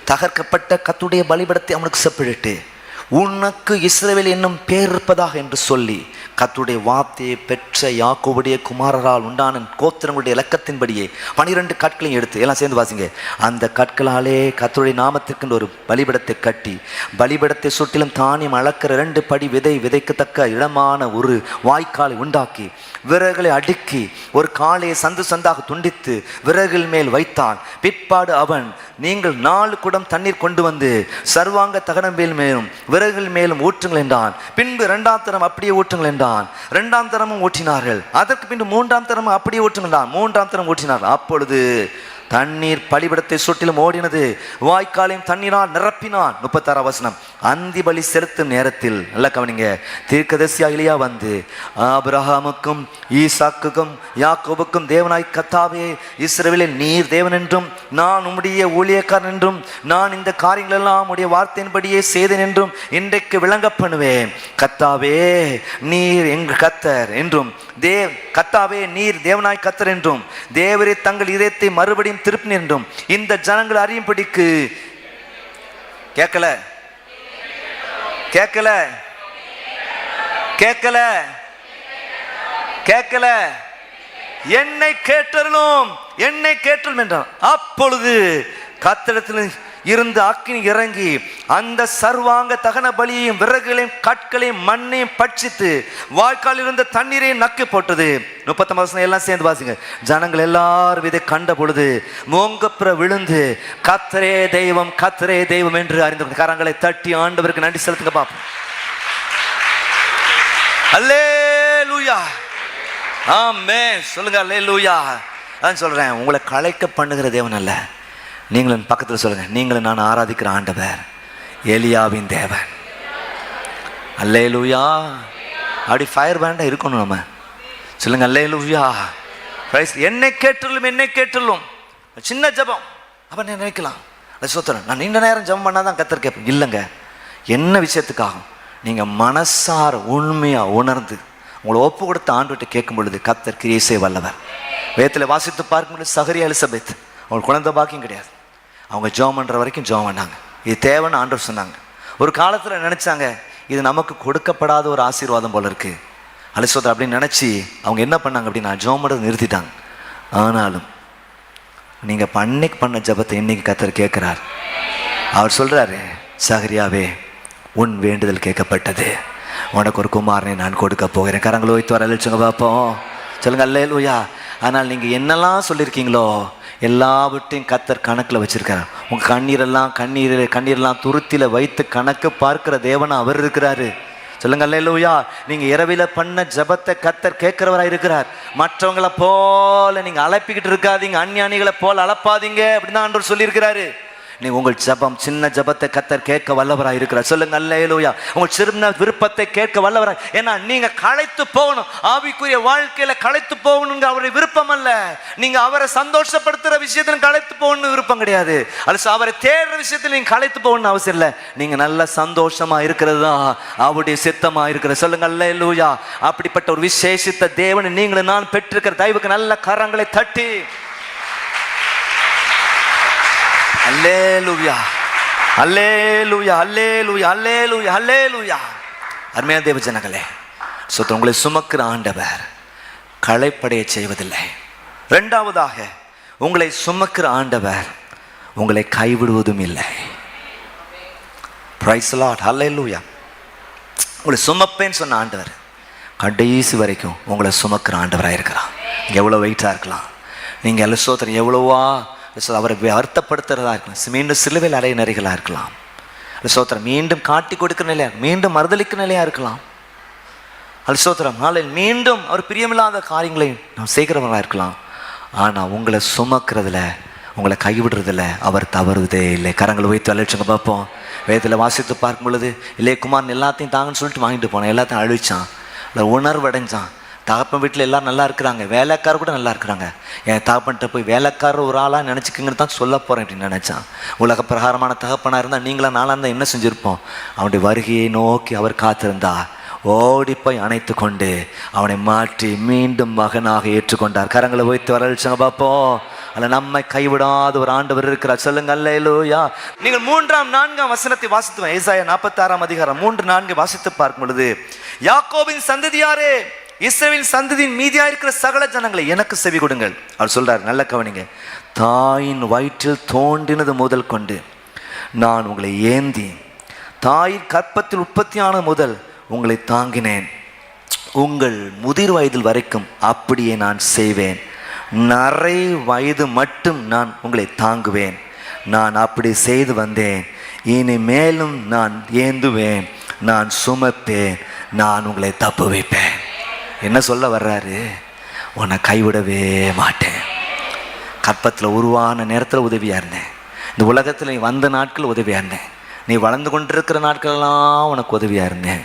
தகர்க்கப்பட்ட கர்த்தருடைய பலிபீடத்தை அவனுக்கு செப்பிட்டு உனக்கு இஸ்ரவேல் என்னும் பேர் இருப்பதாக என்று சொல்லி கர்த்தருடைய வார்த்தையை பெற்ற யாக்கோபுடைய குமாரரால் உண்டான கோத்திரங்களுடைய இலக்கத்தின்படியே 12 கற்களையும் எடுத்து, எல்லாம் சேர்ந்து வாசிங்க. அந்த கற்களாலே கர்த்தருடைய நாமத்திற்கு ஒரு பலிபீடத்தை கட்டி, பலிபீடத்தை சுற்றிலும் தானியம் அளக்கிற 2 படி விதைக்கத்தக்க இடமான ஒரு வாய்க்காலை உண்டாக்கி, விறகுகளை அடுக்கி ஒரு காளையை சந்து சந்தாக துண்டித்து விறகுகள் மேல் வைத்தான். பிற்பாடு அவன், நீங்கள் 4 குடம் தண்ணீர் கொண்டு வந்து சர்வாங்க தகனம் மேலும் விறகுகள் மேலும் ஊற்றுங்கள் என்றான். பின்பு 2ஆம் தரம் அப்படியே ஊற்றுங்கள் என்றான். 2ஆம் தரமும் ஊற்றினார்கள். அதற்கு பின்பு 3ஆம் தரமும் அப்படியே ஊற்றுங்கள் என்றான். 3ஆம் தரம் ஊற்றினார்கள். அப்பொழுது தண்ணீர் பலிபீடத்தை சுற்றிலும் ஓடினது, வாய்க்காலையும் தண்ணீரால் நிரப்பினான். 36 வசனம். அந்தி பலி செலுத்தும் நேரத்தில், நல்ல கவனிங்க, தீர்க்கதரிசி எலியா வந்து, ஆபிரகாமுக்கும் ஈசாக்குக்கும் யாக்கோபுக்கும் தேவனாய் கர்த்தாவே, இஸ்ரவேலில் நீர் தேவன் என்றும் நான் உம்முடைய ஊழியக்காரன் என்றும் நான் இந்த காரியங்கள் எல்லாம் உடைய வார்த்தையின்படியே செய்தேன் என்றும் இன்றைக்கு விளங்க பண்ணுவேன். கர்த்தாவே நீர் எங்கள் கர்த்தர் என்றும், கர்த்தாவே நீர் தேவனாய் கர்த்தர் என்றும், தேவரே தங்கள் இதயத்தை மறுபடியும் திருப்பினீர் என்றும் இந்த ஜனங்கள் அறியும்படிக்கு. கேட்கல கேட்கல கேட்கல கேட்கல என்னை கேட்டருளும், என்னை கேட்டருளும் என்றான். அப்பொழுது கர்த்தரிடத்தில் இருந்து அக்கினி இறங்கி அந்த சர்வாங்க தகன பலியையும் விறகுகளையும் கற்களையும் மண்ணையும் பட்சித்து வாய்க்காலில் இருந்த தண்ணீரையும் நக்கி போட்டது. 39 எல்லாம் சேர்ந்து வாசிங்க. ஜனங்கள் எல்லாரும் இதை கண்ட பொழுது மோங்கப்புற விழுந்து கர்த்தரே தெய்வம், கர்த்தரே தெய்வம் என்று அறிந்து கரங்களை தட்டி ஆண்டவருக்கு நன்றி செலுத்துங்க பாப்போம். அல்லேலூயா, ஆமென் சொல்லுங்க. அல்லேலூயா. நான் சொல்றேன், உங்களை கலைக்க பண்ணுகிற தேவன் அல்ல. நீங்களும் பக்கத்தில் சொல்லுங்க, நீங்களும் நான் ஆராதிக்கிற ஆண்டவர் எலியாவின் தேவன். அல்லேலூயா. அப்படி ஃபயர் பேண்டா இருக்கணும் நம்ம. சொல்லுங்க அல்லேலூயா. என்னை கேட்டுள்ளும், என்னை கேட்டுள்ளும். சின்ன ஜபம். அப்ப நீ நினைக்கலாம், சோத்திரம் நான் நீண்ட நேரம் ஜபம் பண்ணாதான் கர்த்தர் கேட்பேன். இல்லைங்க, என்ன விஷயத்துக்காகும் நீங்க மனசார உண்மையா உணர்ந்து உங்களை ஒப்பு கொடுத்த ஆண்டுகிட்ட கேட்கும் பொழுது கர்த்தர் கிரியை செய்ய வல்லவர். வேதத்தில் வாசித்து பார்க்கும்போது சகரியா எலிசபெத் அவங்களுக்கு குழந்தை பாக்கியம் கிடையாது. அவங்க ஜெபம் பண்ணுற வரைக்கும் ஜெபம் பண்ணாங்க. இது தேவைன்னு ஆண்டவர் சொன்னாங்க. ஒரு காலத்தில் நினச்சாங்க இது நமக்கு கொடுக்கப்படாத ஒரு ஆசீர்வாதம் போல இருக்குது அலிசோதர் அப்படின்னு நினச்சி அவங்க என்ன பண்ணாங்க அப்படின்னா ஜெபம் பண்ணுறது நிறுத்திட்டாங்க. ஆனாலும் நீங்கள் பண்ண ஜெபத்தை இன்னைக்கு கர்த்தர் கேட்குறார். அவர் சொல்கிறாரு, சகரியாவே உன் வேண்டுதல் கேட்கப்பட்டது, உனக்கு ஒரு குமாரனை நான் கொடுக்க போகிறேன். கரங்களை வைத்து வர அழிச்சுங்க பார்ப்போம். சொல்லுங்க அல்லேலூயா. ஆனால் நீங்கள் என்னெல்லாம் சொல்லியிருக்கீங்களோ எல்லாவற்றையும் கர்த்தர் கணக்கில் வச்சிருக்காரு. உங்கள் கண்ணீரெல்லாம் துருத்தியில் வைத்து கணக்கு பார்க்கிற தேவனா அவர் இருக்கிறாரு. சொல்லுங்க அல்லேலூயா. நீங்க இரவில பண்ண ஜபத்தை கர்த்தர் கேட்கிறவராக இருக்கிறார். மற்றவங்களை போல நீங்க அழைப்பிக்கிட்டு இருக்காதீங்க, அஞ்ஞானிகளை போல அழைப்பாதீங்க அப்படின்னு ஆண்டவர் சொல்லியிருக்கிறாரு. நீங்க உங்கள் ஜபம் சின்ன ஜபத்தை கர்த்தர் கேட்க வல்லவராக இருக்கிறார். சொல்லுங்க அல்லேலூயா. உங்கள் சின்ன விருப்பத்தை கேட்க வல்லவராக. ஏன்னா நீங்க களைத்து போகணும், ஆவிக்குரிய வாழ்க்கையில களைத்து போகணுங்க அவருடைய விருப்பம் அல்ல. நீங்க அவரை சந்தோஷப்படுத்துற விஷயத்துல களைத்து போகணும்னு விருப்பம் கிடையாது. அல்ல அவரை தேடுற விஷயத்துல நீங்க களைத்து போகணும்னு அவசியம் இல்லை. நீங்க நல்ல சந்தோஷமா இருக்கிறது தான் அவருடைய சித்தமா இருக்கிற. சொல்லுங்க அல்லேலூயா. அப்படிப்பட்ட ஒரு விசேஷித்த தேவனை நீங்களும் நான் பெற்றிருக்கிற தயவுக்கு நல்ல கரங்களை தட்டி அல்லேலூயா, அல்லேலூயா, அல்லேலூயா, அல்லேலூயா, அல்லேலூயா. அருமையான தேவ ஜனங்களே, சொத்து உங்களை சுமக்கிற ஆண்டவர் களைப்படைய செய்வதில்லை. இரண்டாவதாக உங்களை சுமக்கிற ஆண்டவர் உங்களை கைவிடுவதும் இல்லை. பிரைஸ் தி லார்ட், அல்லேலூயா. உங்களை சுமப்பேன்னு சொன்ன ஆண்டவர் கடைசி வரைக்கும் உங்களை சுமக்கிற ஆண்டவராக இருக்கிறான். எவ்வளோ வெயிட்டாக இருக்கலாம், நீங்கள் எல்லாம் சோத்திரம் எவ்வளோவா அவரை வருத்தப்படுத்துறதா இருக்கலாம், மீண்டும் சிலுவையில் அடைய நெறிகளாக இருக்கலாம், சோத்திரம் மீண்டும் காட்டி கொடுக்கிற நிலையாக, மீண்டும் மறுதளிக்கிற நிலையாக இருக்கலாம். சோத்திரம் நாளில் மீண்டும் அவர் பிரியமில்லாத காரியங்களை நாம் செய்கிறவர்களாக இருக்கலாம். ஆனால் உங்களை சுமக்கிறதுல உங்களை கைவிடுறதில்ல அவர் தவறுதே இல்லை. கரங்களை வைத்து அழிச்சுங்க பார்ப்போம். வேதத்தில் வாசித்து பார்க்கும் பொழுது இல்லையே குமாரன் எல்லாத்தையும் தாங்கன்னு சொல்லிட்டு வாங்கிட்டு போனான், எல்லாத்தையும் அழிச்சான், இல்லை உணர்வு அடைஞ்சான். தகப்பன் வீட்டில் எல்லோரும் நல்லா இருக்கிறாங்க, வேலைக்காரர் கூட நல்லா இருக்கிறாங்க, என் தகப்பன்கிட்ட போய் வேலைக்காரர் ஒரு ஆளாக நினச்சிக்கிங்கன்னு தான் சொல்ல போகிறேன் அப்படின்னு நினச்சான். உலக பிரகாரமான தகப்பனாக இருந்தால் நீங்களாம் நாளாக இருந்தால் என்ன செஞ்சுருப்போம்? அவனுடைய வருகையை நோக்கி அவர் காத்திருந்தா ஓடி போய் அணைத்து கொண்டு அவனை மாற்றி மீண்டும் மகனாக ஏற்றுக்கொண்டார். கரங்களை வைத்து வரலிச்சாங்க பார்ப்போம். அல்ல நம்மை கைவிடாத ஒரு ஆண்டவர் இருக்கிறார். சொல்லுங்க அல்லேலூயா. நீங்கள் 3-4 வசனத்தை வாசித்து ஏசாயா 46 அதிகாரம் 3-4 வாசித்து பார்க்கும் பொழுது, யாக்கோபின் சந்ததியாரே, இஸ்ரவேலின் சந்ததியின் மீதியா இருக்கிற சகல ஜனங்களை எனக்கு செவி கொடுங்கள். அவர் சொல்றார், நல்ல கவனிங்க. தாயின் வயிற்றில் தோன்றினது முதல் கொண்டு நான் உங்களை ஏந்தி, தாயின் கற்பத்தில் உற்பத்தியான முதல் உங்களை தாங்கினேன். உங்கள் முதிர் வயதில் வரைக்கும் அப்படியே நான் செய்வேன். நரை வயது மட்டும் நான் உங்களை தாங்குவேன். நான் அப்படி செய்து வந்தேன். இனி மேலும் நான் ஏந்துவேன், நான் சுமப்பேன், நான் உங்களை தப்பு வைப்பேன். என்ன சொல்ல வர்றாரு? உன்னை கைவிடவே மாட்டேன். கற்பத்தில் உருவான நேரத்தில் உதவியாக இருந்தேன். இந்த உலகத்தில் நீ வந்த நாட்கள் உதவியாக இருந்தேன். நீ வளர்ந்து கொண்டிருக்கிற நாட்களெல்லாம் உனக்கு உதவியாக இருந்தேன்.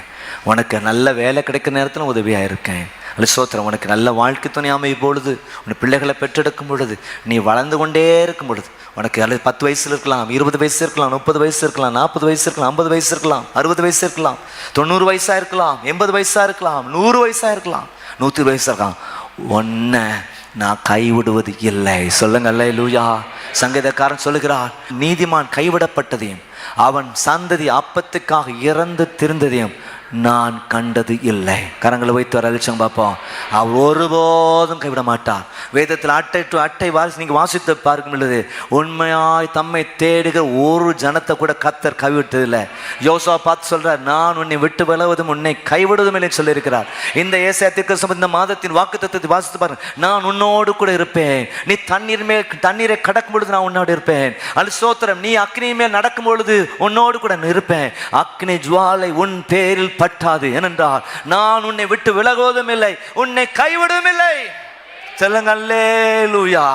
உனக்கு நல்ல வேலை கிடைக்கிற நேரத்தில் உதவியாக இருக்கேன். அல்ல சோத்திரம். உனக்கு நல்ல வாழ்க்கை துணை அமையும் பொழுது, உன் பிள்ளைகளை பெற்றெடுக்கும் பொழுது, நீ வளர்ந்து கொண்டே இருக்கும் பொழுது, உனக்கு அல்லது 10 வயசில் இருக்கலாம், 20 வயசு இருக்கலாம், 30 வயசு இருக்கலாம், 40 வயசு இருக்கலாம், 50 வயசு இருக்கலாம், 60 வயசு இருக்கலாம், 90 வயசாக இருக்கலாம், 80 வயசாக இருக்கலாம், 100 வயசாக இருக்கலாம், 100 வயசாக இருக்கலாம். உன்னை நான் கைவிடுவது இல்லை. சொல்லுங்க அல்லேலூயா. சங்கீதக்காரன் சொல்லுகிறார், நீதிமான் கைவிடப்பட்டதையும் அவன் சந்ததி அப்பத்துக்காக இறந்து திருந்ததையும் நான் கண்டது இல்லை. கரங்களை வைத்து வர அழிச்சங்க பார்ப்போம். அவர் ஒருபோதும் கைவிட மாட்டார். வேதத்தில் அட்டை டு அட்டை நீங்கள் வாசித்து பார்க்கும் பொழுது, உண்மையாய் தம்மை தேடுகிற ஒரு ஜனத்தை கூட கர்த்தர் கைவிட்டதில்லை. யோசுவா பார்த்து சொல்றார், நான் உன்னை விட்டு விலவதும் உன்னை கைவிடுவதும் இல்லை சொல்லியிருக்கிறார். இந்த ஏசாயா தீர்க்கதரிசி இந்த மாதத்தின் வாக்குத்தத்தத்தை வாசித்து பாருங்க. நான் உன்னோடு கூட இருப்பேன். நீ தண்ணீரை கடக்கும் பொழுது நான் உன்னோடு இருப்பேன். அல்ல சோத்திரம். நீ அக்னியின் மேல் நடக்கும் பொழுது உன்னோடு கூட இருப்பேன். அக்னி ஜுவாலை உன் பேரில் பட்டாது. ஏனென்றால் நான் உன்னை விட்டு விலகுவதும் இல்லை, உன்னை கைவிடுவதும் இல்லை. சொல்லுங்க அல்லேலூயா.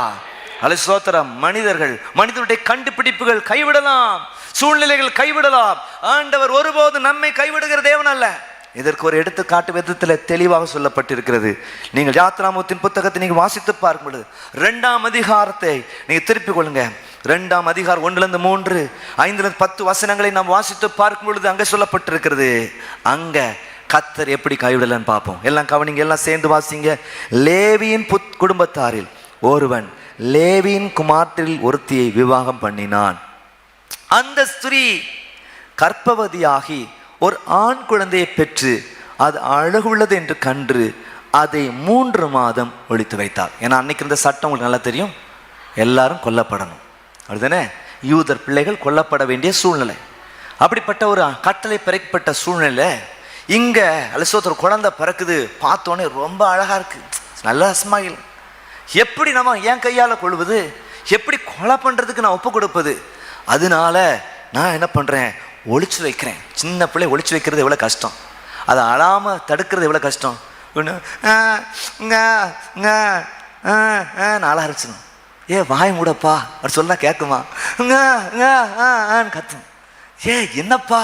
அல்ல சோத்திரம். மனிதருடைய கண்டுபிடிப்புகள் கைவிடலாம், சூழ்நிலைகள் கைவிடலாம். ஆண்டவர் ஒருபோது நம்மை கைவிடுகிற தேவன் அல்ல. இதற்கு ஒரு எடுத்துக்காட்டு விதத்தில் தெளிவாக சொல்லப்பட்டிருக்கிறது. நீங்கள் யாத்ராமத்தின் புத்தகத்தை நீங்கள் வாசித்து பார்க்கும் பொழுது 2ஆம் அதிகாரத்தை நீங்கள் திருப்பிக் கொள்ளுங்க. 2ஆம் அதிகாரம் 1-3, 5-10 வசனங்களை நாம் வாசித்து பார்க்கும் பொழுது அங்கே சொல்லப்பட்டிருக்கிறது. அங்க கர்த்தர் எப்படி கைவிடலன்னு பார்ப்போம். எல்லாம் கவனிங்க, எல்லாம் சேர்ந்து வாசிங்க. லேவியின் குடும்பத்தாரில் ஒருவன் லேவியின் குமாரத்தில் ஒருத்தியை விவாகம் பண்ணினான். அந்த ஸ்திரீ கர்ப்பவதியாகி ஒரு ஆண் குழந்தையை பெற்று அது அழகுள்ளது என்று கண்டு அதை 3 மாதம் ஒழித்து வைத்தார். ஏன்னா அன்னைக்கு இருந்த சட்டம் உங்களுக்கு நல்லா தெரியும், எல்லாரும் கொல்லப்படணும், அப்படிதானே? யூதர் பிள்ளைகள் கொல்லப்பட வேண்டிய சூழ்நிலை. அப்படிப்பட்ட ஒரு கட்டளை பிறக்கப்பட்ட சூழ்நிலை இங்க அலசோத்தர் குழந்தை பிறக்குது. பார்த்தோன்னே ரொம்ப அழகா இருக்கு, நல்ல ஸ்மைல். எப்படி நம்ம என் கையால கொள்வது, எப்படி கொலை பண்றதுக்கு நான் ஒப்பு கொடுப்பது? அதனால நான் என்ன பண்றேன், ஒளிச்சு வைக்கிறேன். சின்ன பிள்ளை ஒளிச்சு வைக்கிறது எவ்வளவு கஷ்டம், அதை அழாம தடுக்கிறது எவ்வளவு கஷ்டம். நாளா இருந்துச்சு, வாய் மூடப்பா அப்படி சொன்னா கேட்குமா? கத்தும். என்னப்பா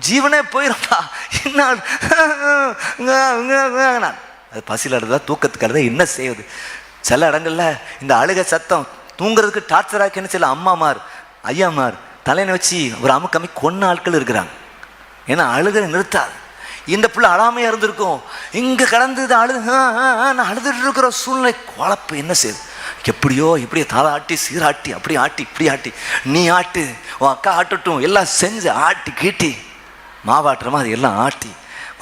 ஜீவனே போயிடப்பா, என்ன அது பசியில் அழுதா தூக்கத்துக்கு அழுதா என்ன செய்வது? சில இடங்கள்ல இந்த அழுகை சத்தம் தூங்குறதுக்கு டார்ச்சராக்கின்னு சில அம்மாமார் ஐயாமார் தலையினை வச்சு ஒரு அமுக்கம்மி கொன்ன ஆட்கள் இருக்கிறாங்க. ஏன்னா அழுகை நிறுத்தாது. இந்த பிள்ளை அழாமையா இருந்திருக்கும், இங்க கடந்து அழுதுட்டு இருக்கிற சூழ்நிலை குழப்பம் என்ன செய்யுது? எப்படியோ இப்படியே தலை ஆட்டி சீராட்டி அப்படி ஆட்டி இப்படி ஆட்டி, நீ ஆட்டு உன் அக்கா ஆட்டட்டும் எல்லாம் செஞ்சு ஆட்டி கீட்டி மாவாட்டுறமா அது எல்லாம் ஆட்டி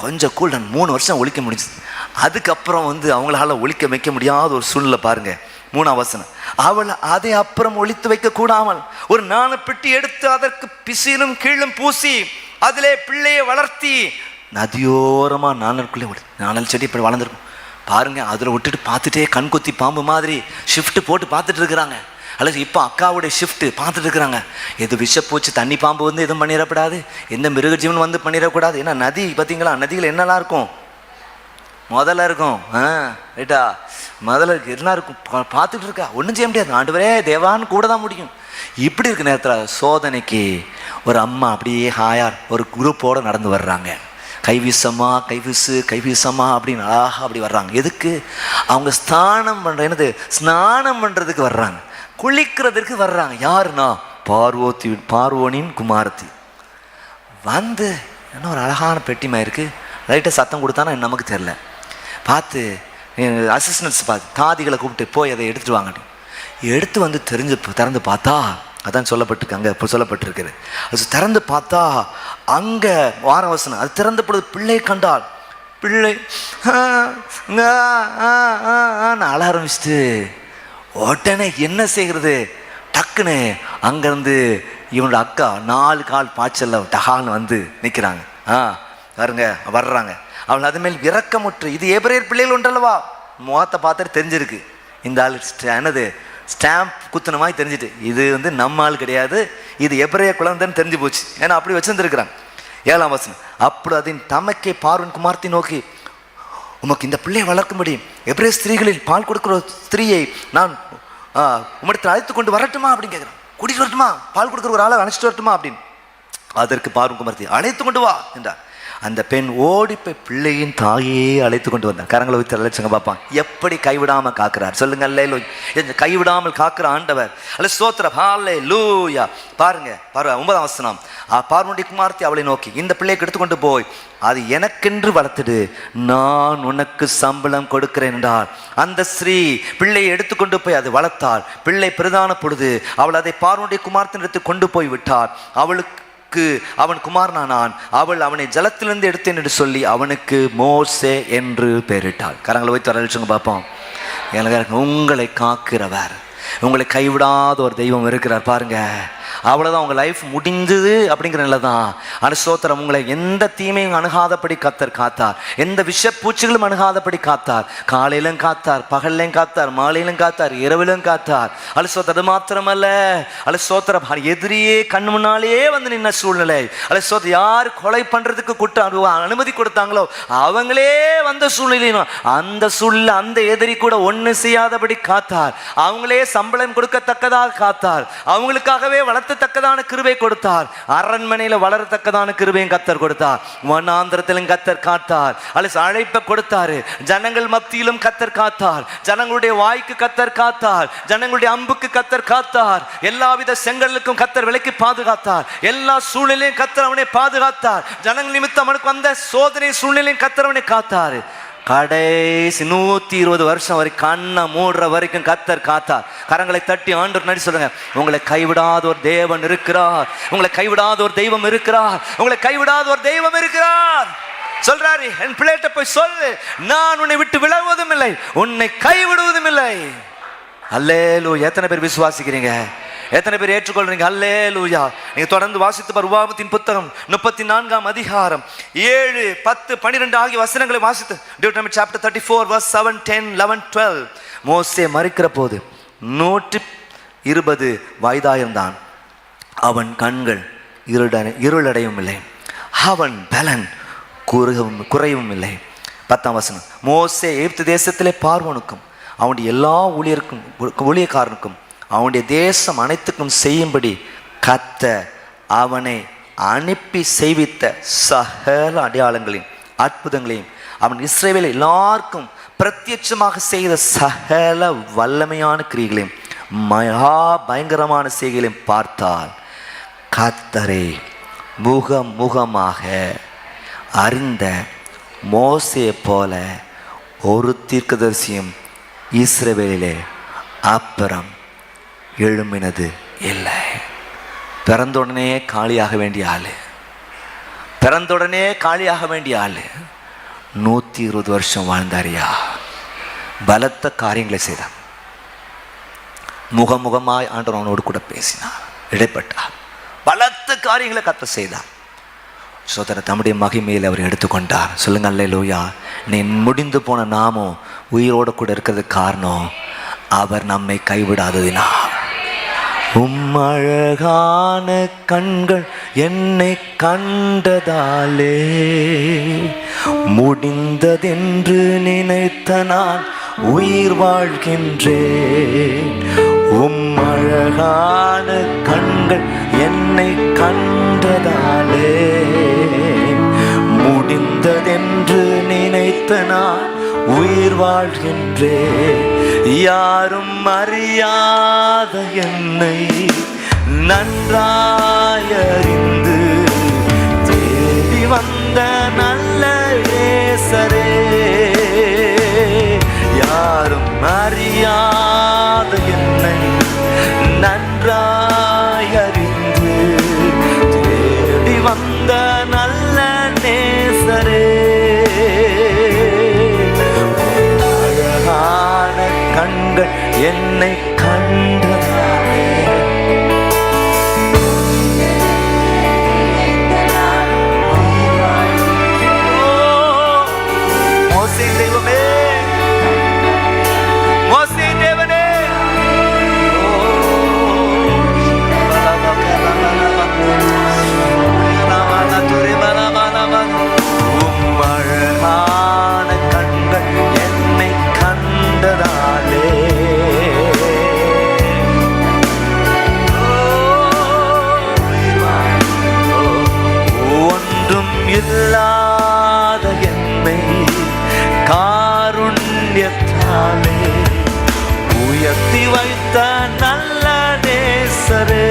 கொஞ்சம் கூழ் 3 வருஷம் ஒழிக்க முடிஞ்சுது. அதுக்கப்புறம் அவங்களால ஒழிக்க வைக்க முடியாத ஒரு சூழ்நிலை பாருங்க. 3ஆம் வசனம், அவள் அதை அப்புறம் ஒழித்து வைக்க கூடாமல் ஒரு நாணப்பெட்டி எடுத்து அதற்கு பிசிலும் கீழும் பூசி அதிலே பிள்ளையை வளர்த்தி நதியோரமா நாணலுக்குள்ளே நாணல் செடி இப்படி வளர்ந்துருக்கும் பாருங்க. அதில் விட்டுட்டு பார்த்துட்டே கண் கொத்தி பாம்பு மாதிரி ஷிஃப்ட் போட்டு பார்த்துட்டு இருக்கிறாங்க. அல்லது இப்போ அக்காவுடைய ஷிஃப்ட் பார்த்துட்டு இருக்கிறாங்க. எது விஷப்பூச்சி தண்ணி பாம்பு எதுவும் பண்ணிடக்கூடாது, எந்த மிருக ஜீவன் பண்ணிடக்கூடாது. ஏன்னா நதி பார்த்தீங்களா, நதிகள் என்னெல்லாம் இருக்கும், முதல்ல இருக்கும், ரைட்டா, முதல்ல இருக்கு எல்லாம் இருக்கும். பார்த்துட்டு இருக்கா, ஒன்றும் செய்ய முடியாது. ஆண்டவரே தேவான்னு கூட தான் முடியும். இப்படி இருக்க நேரத்தில் சோதனைக்கு ஒரு அம்மா அப்படியே ஹாயார் ஒரு குரூப்போடு நடந்து வர்றாங்க. கைவீசமா கைவீசமா அப்படின்னு அழகா அப்படி வர்றாங்க. எதுக்கு? அவங்க ஸ்நானம் பண்ணுறதுக்கு வர்றாங்க, குளிக்கிறதுக்கு வர்றாங்க. யாருன்னா பார்வோனின் குமாரத்தி. என்ன ஒரு அழகான பெட்டிமா இருக்கு, லைட்டாக சத்தம் கொடுத்தானா நமக்கு தெரில. பார்த்து அசிஸ்டன்ட்ஸ் பார்த்து தாதிகளை கூப்பிட்டு போய் அதை எடுத்துட்டு வாங்க. எடுத்து வந்து திறந்து பார்த்தா, அதான் சொல்லப்பட்டிருக்கு, அங்கே இப்போ சொல்லப்பட்டிருக்குது. அது திறந்து பார்த்தா அங்கே வாரவசனம், அது திறந்த பொழுது பிள்ளை கண்டாள். பிள்ளை அழ ஆரம்பிச்சுட்டு உடனே என்ன செய்கிறது, டக்குன்னு அங்கேருந்து இவனோட அக்கா 4 கால் பாய்ச்சல்ல டகான்னு வந்து நிற்கிறாங்க. பாருங்க வர்றாங்க. அவள் அது மேல் இரக்கமுற்று, இது எபிரேயர் பிள்ளைகள் உண்டல்லவா, முகத்தை பார்த்துட்டு தெரிஞ்சிருக்கு, இந்த ஆள் என்னது ஸ்டாம்ப் குத்துன மாதிரி தெரிஞ்சுட்டு, இது வந்து நம்ம ஆள் கிடையாது, இது எபிரேய குழந்தைன்னு தெரிஞ்சு போச்சு. ஏன்னா அப்படி வச்சிருந்துருக்கிறாங்க. 7ஆம் வசனம், அப்படி அதன் தமக்கே பார்வன் குமார்த்தி நோக்கி, உமக்கு இந்த பிள்ளையை வளர்க்கும்படி எபிரேய ஸ்திரீகளில் பால் கொடுக்குற ஸ்திரீயை நான் உம்மிடத்தில் அழைத்து கொண்டு வரட்டுமா அப்படின்னு கேட்குறான். கூட்டிகிட்டு வரட்டுமா, பால் கொடுக்குற ஒரு ஆளை அழைச்சிட்டு வரட்டுமா அப்படின்னு. அதற்கு பார்வன் குமார்த்தி, அழைத்து கொண்டு வா என்றார். அந்த பெண் ஓடி போய் பிள்ளையின் தாயே அழைத்து கொண்டு வந்தார். கரங்களை வைத்து அழைச்சுங்க பார்ப்பான், எப்படி கைவிடாமல் காக்கிறார் சொல்லுங்க. அல்லேலூயா, கைவிடாமல் காக்கிற ஆண்டவர். அல்ல ஸ்தோத்திரம், ஹல்லேலூயா. பாருங்க 9ஆம் வசனம், பார்வனுடைய குமார்த்தி அவளை நோக்கி, இந்த பிள்ளையை எடுத்துக்கொண்டு போய் அது எனக்கென்று வளர்த்துடு, நான் உனக்கு சம்பளம் கொடுக்கிறேன் என்றார். அந்த ஸ்ரீ பிள்ளையை எடுத்துக்கொண்டு போய் அது வளர்த்தாள். பிள்ளை பிரதான பொழுது அவள் அதை பார்வனுடைய குமார்த்தினிடத்து கொண்டு போய் விட்டார். அவன் குமாரனானான். அவள் அவனை ஜலத்திலிருந்து எடுத்தேன் என்று சொல்லி அவனுக்கு மோசே என்று பெயரிட்டாள். கரங்களை வைத்து வரச்சுங்க பார்ப்போம். உங்களை காக்கிறவர், உங்களை கைவிடாத ஒரு தெய்வம் இருக்கிறார் பாருங்க. அவ்வளோதான், உங்கள் லைஃப் முடிஞ்சது அப்படிங்கிற நிலை தான். ஆனால் ஸ்தோத்திரம், உங்களை எந்த தீமையும் அணுகாதபடி கர்த்தர் காத்தார், எந்த விஷப்பூச்சிகளும் அணுகாதபடி காத்தார். காலையிலும் காத்தார், பகல்லையும் காத்தார், மாலையிலும் காத்தார், இரவிலும் காத்தார். அல்ல ஸ்தோத்திரம், அது மாத்திரமல்ல, அல்ல ஸ்தோத்திரம், எதிரியே கண் முன்னாலேயே வந்து நின்ன சூழ்நிலை. அல்ல ஸ்தோத்திரம், யார் கொலை பண்ணுறதுக்கு அனுமதி கொடுத்தாங்களோ அவங்களே வந்த சூழ்நிலையும் அந்த சூழ்நிலை அந்த எதிரி கூட ஒன்று செய்யாதபடி காத்தார். அவங்களே சம்பளம் கொடுக்கத்தக்கதாக காத்தார். அவங்களுக்காகவே வளர்த்தத்தக்கதான கிருபை கொடுத்தார். அரண்மனையில வளரத்தக்கதான கிருபையும் கர்த்தர் கொடுத்தார். வனாந்திரத்திலும் கர்த்தர் காத்தார். அழைப்பை கொடுத்தாரு. ஜனங்கள் மத்தியிலும் கர்த்தர் காத்தார். ஜனங்களுடைய வாய்க்கு கர்த்தர் காத்தார். ஜனங்களுடைய அம்புக்கு கர்த்தர் காத்தார். எல்லாவித செங்கலுக்கும் கர்த்தர் விலக்கி பாதுகாத்தார். எல்லா சூழ்நிலையும் கர்த்தர் அவனை பாதுகாத்தார். ஜனங்கள் நிமித்தம் அவனுக்கு வந்த சோதனை சூழ்நிலையும் கர்த்தர் அவனை காத்தார். கடைசி 120 வருஷம் வரைக்கும் கண்ணை மூடுற வரைக்கும் கர்த்தர் காத்தார். கரங்களை தட்டி ஆண்டவர் நடி சொல்லுங்க, உங்களை கைவிடாத ஒரு தேவன் இருக்கிறார். உங்களை கைவிடாத ஒரு தெய்வம் இருக்கிறார். உங்களை கைவிடாத ஒரு தெய்வம் இருக்கிறார் சொல்றாரு. என் பிள்ளைகிட்ட போய் சொல்லு, நான் உன்னை விட்டு விலகுவதும் இல்லை, உன்னை கைவிடுவதும் இல்லை. அல்லேலூயா. எத்தனை பேர் விசுவாசிக்கிறீங்க? எத்தனை பேர் ஏற்றுக்கொள்றீங்க? அல்லேலூயா. நீங்க தொடர்ந்து வாசித்து பார். உபாகமத்தின் புத்தகம் 34ஆம் அதிகாரம் 7, 10, 12 ஆகிய வசனங்களை வாசித்து. Deuteronomy chapter 34 verse 7, 10, 11, 12. மோசே மரிக்கிற போது 120 வயதாயிருந்தான். அவன் கண்கள் இருளடையும் இல்லை, அவன் பலன் குறையவும் இல்லை. 10ஆம் வசனம், மோசே எகிப்து தேசத்திலே பார்வோனுக்கும் அவனுடைய எல்லா ஊழியக்காரனுக்கும் அவனுடைய தேசம் அனைத்துக்கும் செய்யும்படி கர்த்தர் அவனை அனுப்பி செய்வித்த சகல அடையாளங்களையும் அற்புதங்களையும் அவன் இஸ்ரவேல் எல்லாருக்கும் பிரத்யட்சமாக செய்த சகல வல்லமையான கிரியைகளையும் மகா பயங்கரமான செய்கைகளையும் பார்த்தால் கர்த்தரை முகமாக அறிந்த மோசேயை போல ஒரு தீர்க்கதரிசியும் இஸ்ரவேலிலே அப்புறம் எழும்பினது இல்லை. பிறந்தவுடனே காலியாக வேண்டிய ஆளு, பிறந்தவுடனே காலியாக வேண்டிய ஆளு 120 வருஷம் வாழ்ந்தாரியா. பலத்த காரியங்களை செய்தார். முகமுகமாய் ஆண்டவர் அவனோடு கூட பேசினார், இடைப்பட்டார். பலத்த காரியங்களை கர்த்தர் செய்தார். சோதர தம்முடைய மகிமையில் அவர் எடுத்துக்கொண்டார். சொல்லுங்க அல்லேலூயா. நீ முடிந்து போன நாமும் உயிரோடு கூட இருக்கிறது காரணம் அவர் நம்மை கைவிடாததினா. அழகான கண்கள் என்னை கண்டதாலே முடிந்ததென்று நினைத்த நான் உயிர் வாழ்கின்றேன். அழகான கண்கள் என்னை கண்டதாலே முடிந்ததென்று நினைத்த நான் உயிர் வாழ்கின்றேன். யாரும் அறியாத என்னை நன்றாயறிந்து தேடி வந்த நல்ல நேசரே, யாரும் அறியாத என்னை மோசேயின் தெய்வமே, மோசேயின் தேவனே, அழகான கண்கள் என்னை கண்டதாலே ஒன்றும் இல்லாத என்னை காருண்யத்தாலே உயர்த்தி வைத்த நல்ல நேசரே.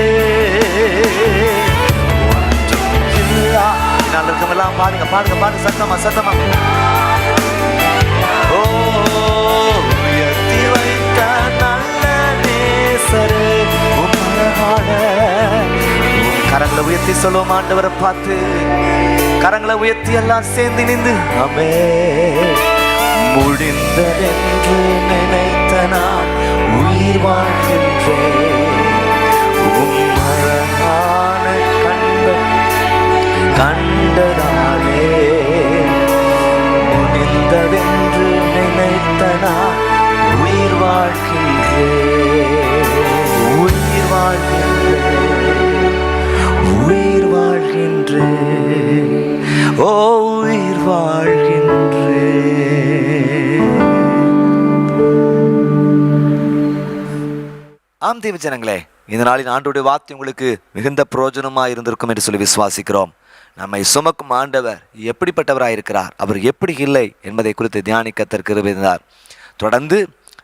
இருக்கமெல்லாம் பாருங்க பாருங்க பாருங்க, சத்தமா சத்தமா. ஓ உயர்த்தி வைத்த நல்ல நேசரே, கரங்களை உயர்த்தி சொல்லுவோம் ஆண்டவரை பார்த்து. கரங்களை உயர்த்தி எல்லாம் சேர்ந்து நின்று அமே முடிந்ததென்று நினைத்த நான் உயிர் வாழ்கின்றேன். அழகான கண்கள் கண்டதாலே முடிந்ததென்று நினைத்த நான் உயிர் வாழ்கின்றேன், உயிர் வாழ்கின்றேன், உயிர் வாழ்கின்றேன், ஓ உயிர் வாழ்கின்றேன். ஆம் தேவ ஜனங்களே, இந்த நாளின் ஆண்டவருடைய வார்த்தை உங்களுக்கு மிகுந்த பிரயோஜனமாக இருந்திருக்கும் என்று சொல்லி விசுவாசிக்கிறோம். நம்மை சுமக்கும் ஆண்டவர் எப்படிப்பட்டவராயிருக்கிறார், அவர் எப்படி இல்லை என்பதை குறித்து தியானிக்க கிருபை இருந்தார். தொடர்ந்து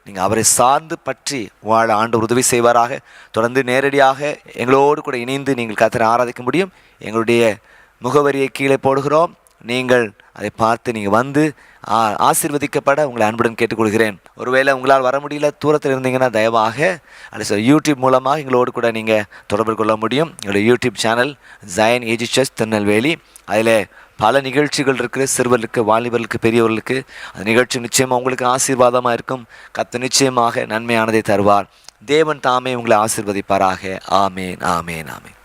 நீங்கள் அவரை சார்ந்து பற்றி வாழ ஆண்டவர் உதவி செய்வாராக. தொடர்ந்து நேரடியாக எங்களோடு கூட இணைந்து நீங்கள் கர்த்தரை ஆராதிக்க முடியும். எங்களுடைய முகவரியை கீழே போடுகிறோம். நீங்கள் அதை பார்த்து நீங்கள் வந்து ஆசீர்வதிக்கப்பட உங்களை அன்புடன் கேட்டுக்கொள்கிறேன். ஒருவேளை உங்களால் வர முடியல, தூரத்தில் இருந்தீங்கன்னா தயவாக அல்லது யூடியூப் மூலமாக எங்களோடு கூட நீங்கள் தொடர்பு கொள்ள முடியும். எங்களுடைய YouTube channel Zion AG church Tirunelveli. அதில் பல நிகழ்ச்சிகள் இருக்குது, சிறுவர்களுக்கு, வாலிபர்களுக்கு, பெரியவர்களுக்கு. அந்த நிகழ்ச்சி நிச்சயமாக உங்களுக்கு ஆசீர்வாதமாக இருக்கும். கர்த்தர் நிச்சயமாக நன்மையானதை தருவார். தேவன் தாமே உங்களை ஆசீர்வதிப்பாராக. ஆமேன், ஆமேன், ஆமேன்.